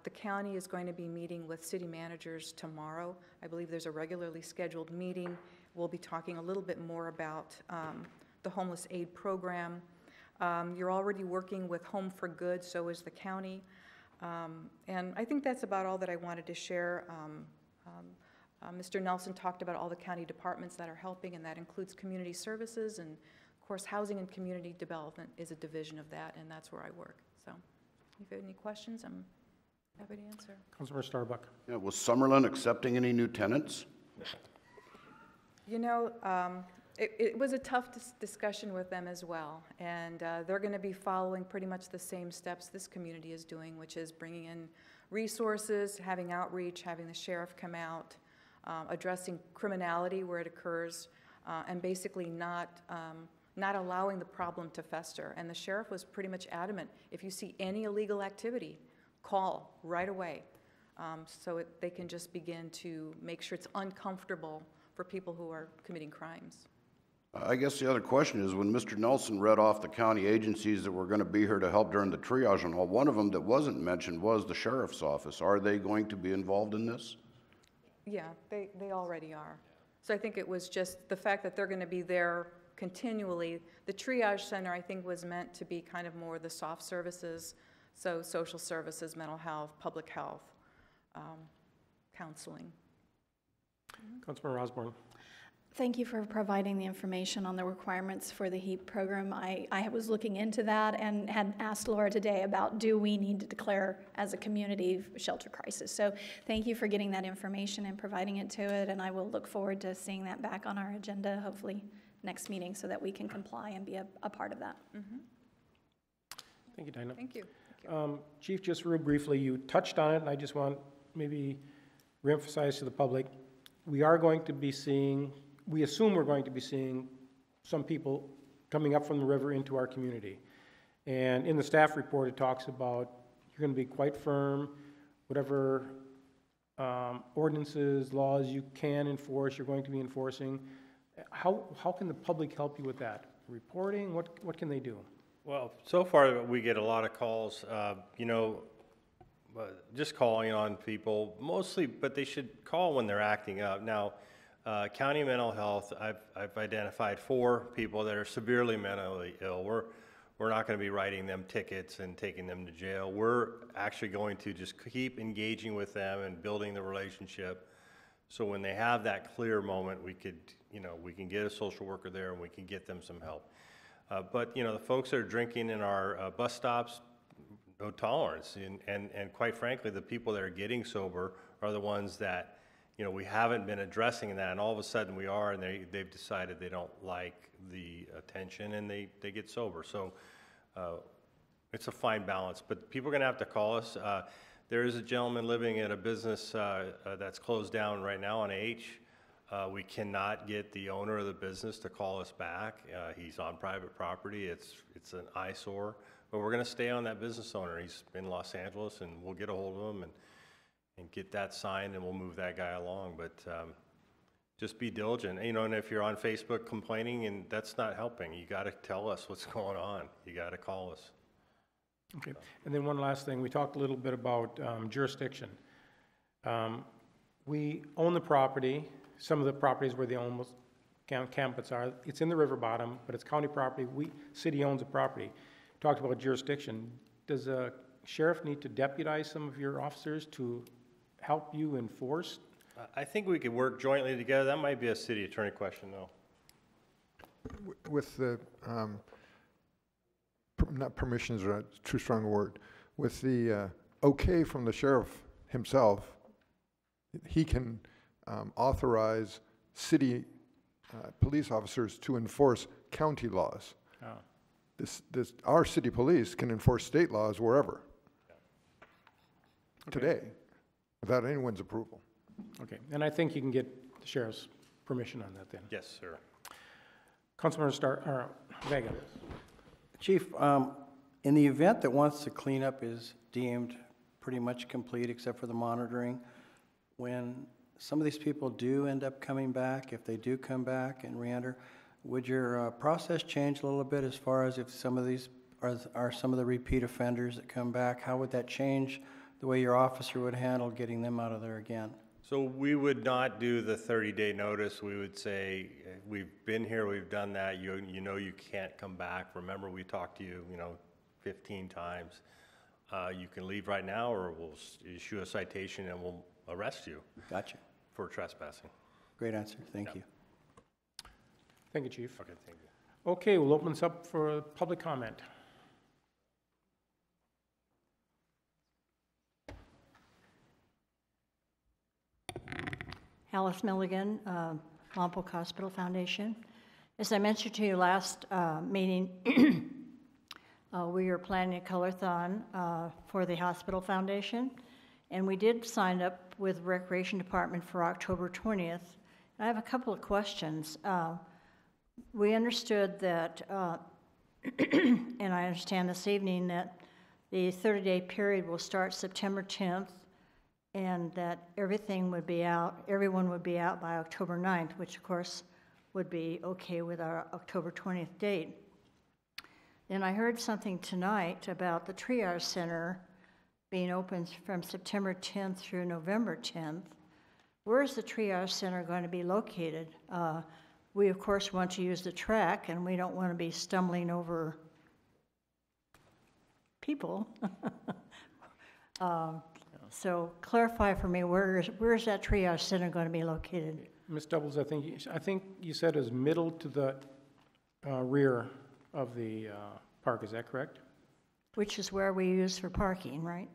The county is going to be meeting with city managers tomorrow. I believe there's a regularly scheduled meeting. We'll be talking a little bit more about the homeless aid program. You're already working with Home for Good, so is the county. And I think that's about all that I wanted to share. Mr. Nelson talked about all the county departments that are helping, and that includes community services, and of course housing and community development is a division of that, and that's where I work. So if you have any questions, I'm happy to answer. Councilmember Starbuck. Yeah, was Summerlin accepting any new tenants? You know, it was a tough discussion with them as well, and they're going to be following pretty much the same steps this community is doing, which is bringing in resources, having outreach, having the sheriff come out, addressing criminality where it occurs, and basically not allowing the problem to fester. And the sheriff was pretty much adamant, if you see any illegal activity, call right away, so they can just begin to make sure it's uncomfortable for people who are committing crimes. I guess the other question is, when Mr. Nelson read off the county agencies that were going to be here to help during the triage and all, one of them that wasn't mentioned was the sheriff's office. Are they going to be involved in this? Yeah, they already are. So I think it was just the fact that they're going to be there continually. The triage center, I think, was meant to be kind of more the soft services, so social services, mental health, public health, counseling. Councilmember Osborne. Thank you for providing the information on the requirements for the HEAP program. I was looking into that and had asked Laura today about, do we need to declare as a community shelter crisis? So thank you for getting that information and providing it to it, and I will look forward to seeing that back on our agenda, hopefully next meeting, so that we can comply and be a part of that. Mm-hmm. Thank you, Dinah. Thank you. Chief, just real briefly, you touched on it, and I just want maybe reemphasize to the public, we are going to be seeing, we assume we're going to be seeing some people coming up from the river into our community. And in the staff report, it talks about you're going to be quite firm, whatever ordinances, laws you can enforce, you're going to be enforcing. How can the public help you with that? Reporting, what can they do? Well, so far we get a lot of calls, just calling on people mostly, but they should call when they're acting up. Now, county mental health, I've identified 4 people that are severely mentally ill. We're not going to be writing them tickets and taking them to jail. We're actually going to just keep engaging with them and building the relationship. So when they have that clear moment, we can get a social worker there and we can get them some help. But the folks that are drinking in our bus stops, no tolerance. And quite frankly, the people that are getting sober are the ones that we haven't been addressing that, and all of a sudden we are, and they've decided they don't like the attention, and they get sober. So it's a fine balance, but people are going to have to call us. There is a gentleman living at a business that's closed down right now on H. We cannot get the owner of the business to call us back. He's on private property. It's an eyesore, but we're going to stay on that business owner. He's in Los Angeles, and we'll get a hold of him and get that signed, and we'll move that guy along. But just be diligent. And if you're on Facebook complaining, and that's not helping, you got to tell us what's going on. You got to call us. Okay. And then one last thing, we talked a little bit about jurisdiction. We own the property. Some of the properties where the almost campus are, it's in the river bottom, but it's county property. City owns the property. Talked about jurisdiction. Does a sheriff need to deputize some of your officers to help you enforce? I think we could work jointly together. That might be a city attorney question, though. With the, not permissions are too strong a word, with the okay from the sheriff himself, he can authorize city police officers to enforce county laws. Oh. Our city police can enforce state laws wherever. Okay. Today, without anyone's approval. Okay, and I think you can get the sheriff's permission on that then. Yes, sir. Councilmember Vega. Chief, in the event that once the cleanup is deemed pretty much complete except for the monitoring, when some of these people do end up coming back, if they do come back and re-enter, would your process change a little bit as far as if some of these are some of the repeat offenders that come back? How would that change the way your officer would handle getting them out of there again? So we would not do the 30-day notice. We would say, we've been here, we've done that, you know you can't come back. Remember, we talked to you, 15 times. You can leave right now, or we'll issue a citation and we'll arrest you. Gotcha. For trespassing. Great answer, thank you. Thank you, Chief. Okay, thank you. Okay, we'll open this up for public comment. Alice Milligan, Lompoc Hospital Foundation. As I mentioned to you last meeting, we are planning a color-thon for the hospital foundation, and we did sign up with the Recreation Department for October 20th. I have a couple of questions. We understood that, and I understand this evening, that the 30-day period will start September 10th, and that everyone would be out by October 9th, which of course would be okay with our October 20th date. Then I heard something tonight about the triage center being open from September 10th through November 10th. Where is the triage center going to be located? We of course want to use the track, and we don't want to be stumbling over people. So clarify for me, where is that triage center going to be located? Ms. Doubles, I think you said is middle to the rear of the park. Is that correct? Which is where we use for parking, right?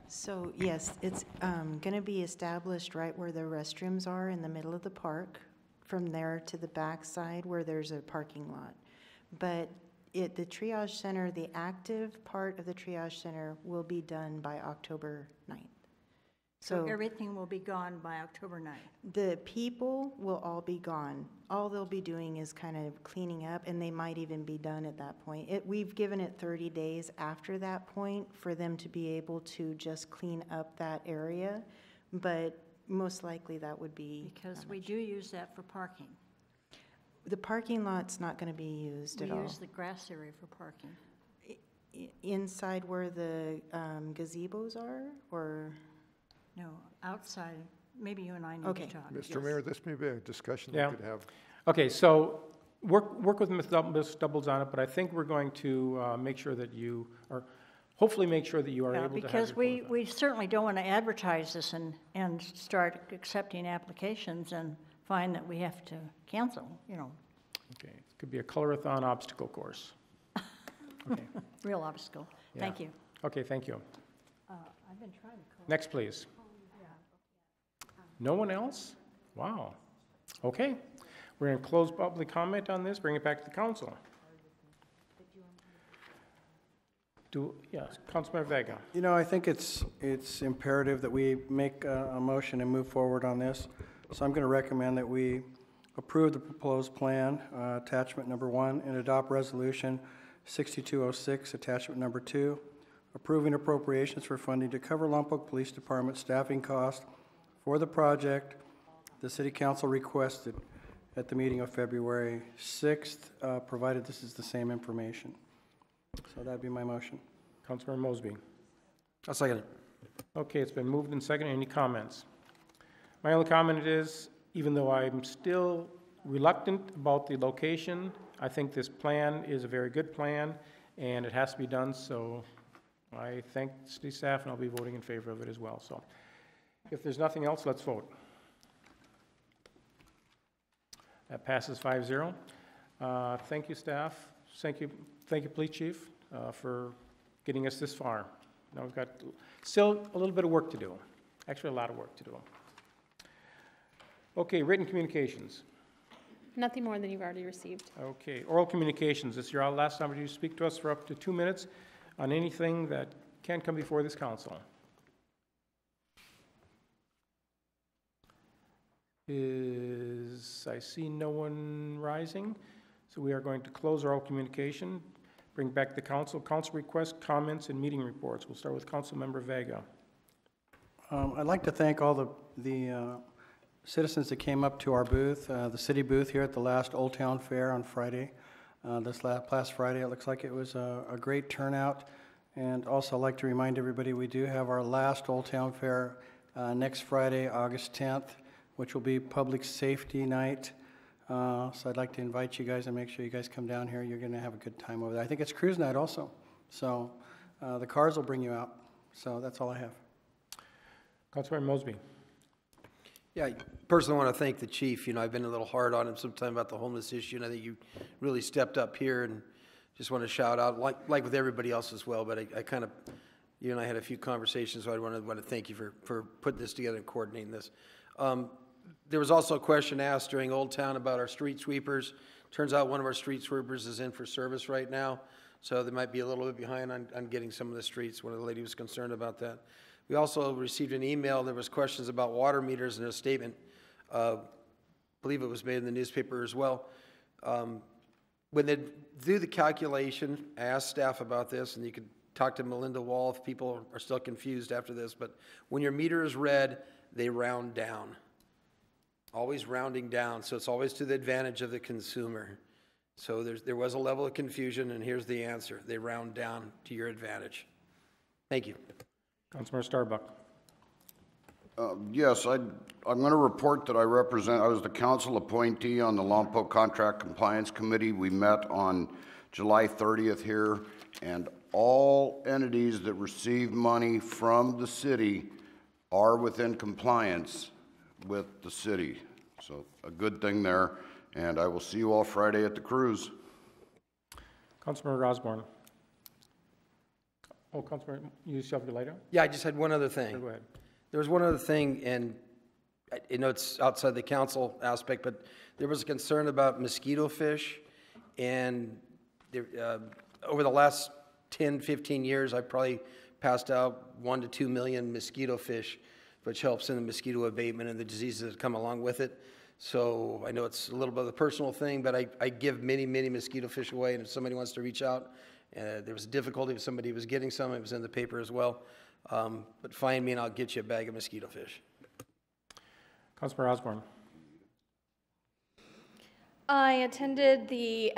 So yes, it's going to be established right where the restrooms are in the middle of the park, from there to the back side where there's a parking lot. But the triage center, the active part of the triage center will be done by October 9th. So everything will be gone by October 9th? The people will all be gone. All they'll be doing is kind of cleaning up, and they might even be done at that point. We've given it 30 days after that point for them to be able to just clean up that area, but most likely that would be... Because we do use that for parking. The parking lot's not going to be used at all. We use the grass area for parking. Inside where the gazebos are, or? No, outside. Maybe you and I need to talk. Mr. Mayor, this may be a discussion we could have. Okay, so work with Ms. Doubles on it, but I think we're going to make sure that you are, hopefully make sure that you are able to have because we certainly don't want to advertise this and start accepting applications and find that we have to cancel, Okay, it could be a colorathon obstacle course. Okay. Real obstacle. Yeah. Thank you. Okay, thank you. I've been trying to call. Next, please. No one else? Wow. Okay, we're going to close public comment on this, bring it back to the council. Yes, Councilmember Vega. I think it's imperative that we make a motion and move forward on this. So I'm going to recommend that we approve the proposed plan, attachment number 1, and adopt resolution 6206, attachment number 2, approving appropriations for funding to cover Lompoc Police Department staffing costs for the project the City Council requested at the meeting of February 6th, provided this is the same information. So that'd be my motion. Councilmember Mosby. I'll second it. Okay, it's been moved and seconded. Any comments? My only comment is, even though I'm still reluctant about the location, I think this plan is a very good plan, and it has to be done, so I thank city staff, and I'll be voting in favor of it as well. So if there's nothing else, let's vote. That passes 5-0. Thank you, staff. Thank you, Police Chief, for getting us this far. Now we've got still a little bit of work to do. Actually, a lot of work to do. Okay, written communications. Nothing more than you've already received. Okay, oral communications. This is your last time you speak to us for up to 2 minutes on anything that can come before this council. I see no one rising, so we are going to close oral communication, bring back the council requests, comments, and meeting reports. We'll start with Council Member Vega. I'd like to thank all the citizens that came up to our booth, the city booth here at the last Old Town Fair on Friday. This last Friday, it looks like it was a great turnout. And also I'd like to remind everybody we do have our last Old Town Fair next Friday, August 10th, which will be Public Safety Night. So I'd like to invite you guys and make sure you guys come down here. You're going to have a good time over there. I think it's cruise night also. So the cars will bring you out. So that's all I have. Councilmember Mosby. Yeah, I personally want to thank the chief. You know, I've been a little hard on him sometime about the homeless issue, and I think you really stepped up here, and just want to shout out, like with everybody else as well, but I kind of, you and I had a few conversations, so I want to thank you for putting this together and coordinating this. There was also a question asked during Old Town about our street sweepers. Turns out one of our street sweepers is in for service right now, so they might be a little bit behind on getting some of the streets. One of the ladies was concerned about that. We also received an email. There was questions about water meters, and a statement, I believe it was made in the newspaper as well. When they do the calculation, I asked staff about this, and you could talk to Melinda Wall if people are still confused after this, but when your meter is red, they round down. Always rounding down, so it's always to the advantage of the consumer. So there was a level of confusion, and here's the answer. They round down to your advantage. Thank you. Councilmember Starbuck. Yes, I'm going to report that I was the council appointee on the Lompoc Contract Compliance Committee. We met on July 30th here, and all entities that receive money from the city are within compliance with the city. So a good thing there, and I will see you all Friday at the cruise. Councilmember Osborne. Oh, Councilmember, you still have your light on? Yeah, I just had one other thing. Sure, go ahead. There was one other thing, and I know it's outside the council aspect, but there was a concern about mosquito fish, and there, over the last 10, 15 years, I've probably passed out 1 to 2 million mosquito fish, which helps in the mosquito abatement and the diseases that come along with it. So I know it's a little bit of a personal thing, but I give many, many mosquito fish away, and if somebody wants to reach out, there was a difficulty if somebody was getting some, it was in the paper as well. But find me and I'll get you a bag of mosquito fish. Councilmember Osborne. I attended the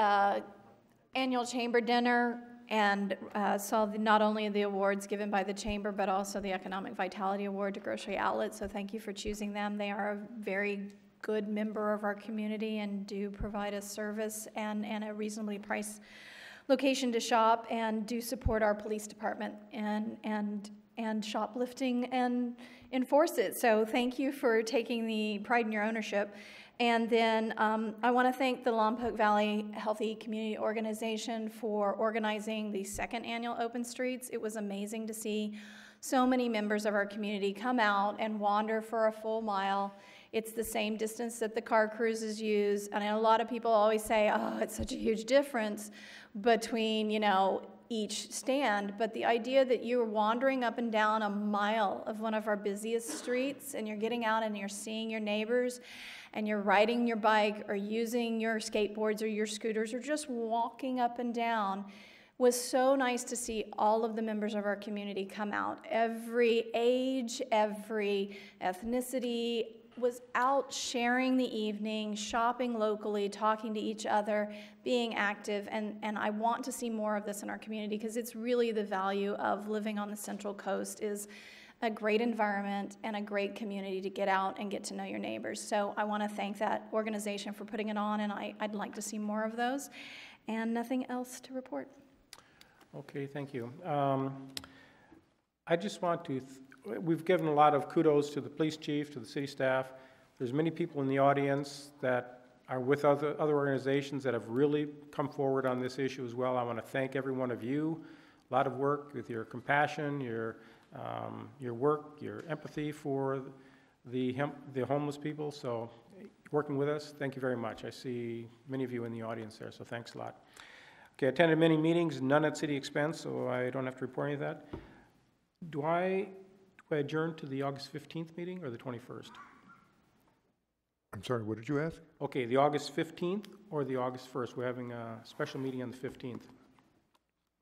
annual chamber dinner and saw not only the awards given by the chamber, but also the Economic Vitality Award to Grocery Outlet. So thank you for choosing them. They are a very good member of our community and do provide us service and a reasonably priced location to shop, and do support our police department and shoplifting and enforce it. So thank you for taking the pride in your ownership. And then I want to thank the Lompoc Valley Healthy Community Organization for organizing the second annual Open Streets. It was amazing to see so many members of our community come out and wander for a full mile. It's the same distance that the car cruises use. And I know a lot of people always say, oh, it's such a huge difference between, you know, each stand, but the idea that you're wandering up and down a mile of one of our busiest streets, and you're getting out and you're seeing your neighbors, and you're riding your bike or using your skateboards or your scooters or just walking up and down, was so nice to see all of the members of our community come out. Every age, every ethnicity was out sharing the evening, shopping locally, talking to each other, being active, and I want to see more of this in our community, because it's really the value of living on the Central Coast, is a great environment and a great community to get out and get to know your neighbors. So I want to thank that organization for putting it on, and I'd like to see more of those. And nothing else to report. Okay, thank you. I just want to, we've given a lot of kudos to the police chief, to the city staff. There's many people in the audience that are with other organizations that have really come forward on this issue as well. I want to thank every one of you. A lot of work with your compassion, your work, your empathy for the homeless people. So working with us, thank you very much. I see many of you in the audience there, so thanks a lot. Okay, I attended many meetings, none at city expense, so I don't have to report any of that. Do I adjourn to the August 15th meeting or the 21st? I'm sorry, what did you ask? Okay, the August 15th or the August 1st? We're having a special meeting on the 15th.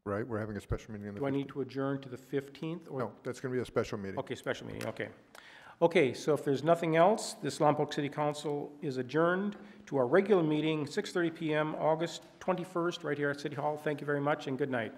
Right, we're having a special meeting on the 15th. Do I need to adjourn to the 15th? Or? No, that's going to be a special meeting. Okay, special meeting, okay. Okay, so if there's nothing else, this Lompoc City Council is adjourned to our regular meeting, 6:30 p.m., August 21st, right here at City Hall. Thank you very much and good night.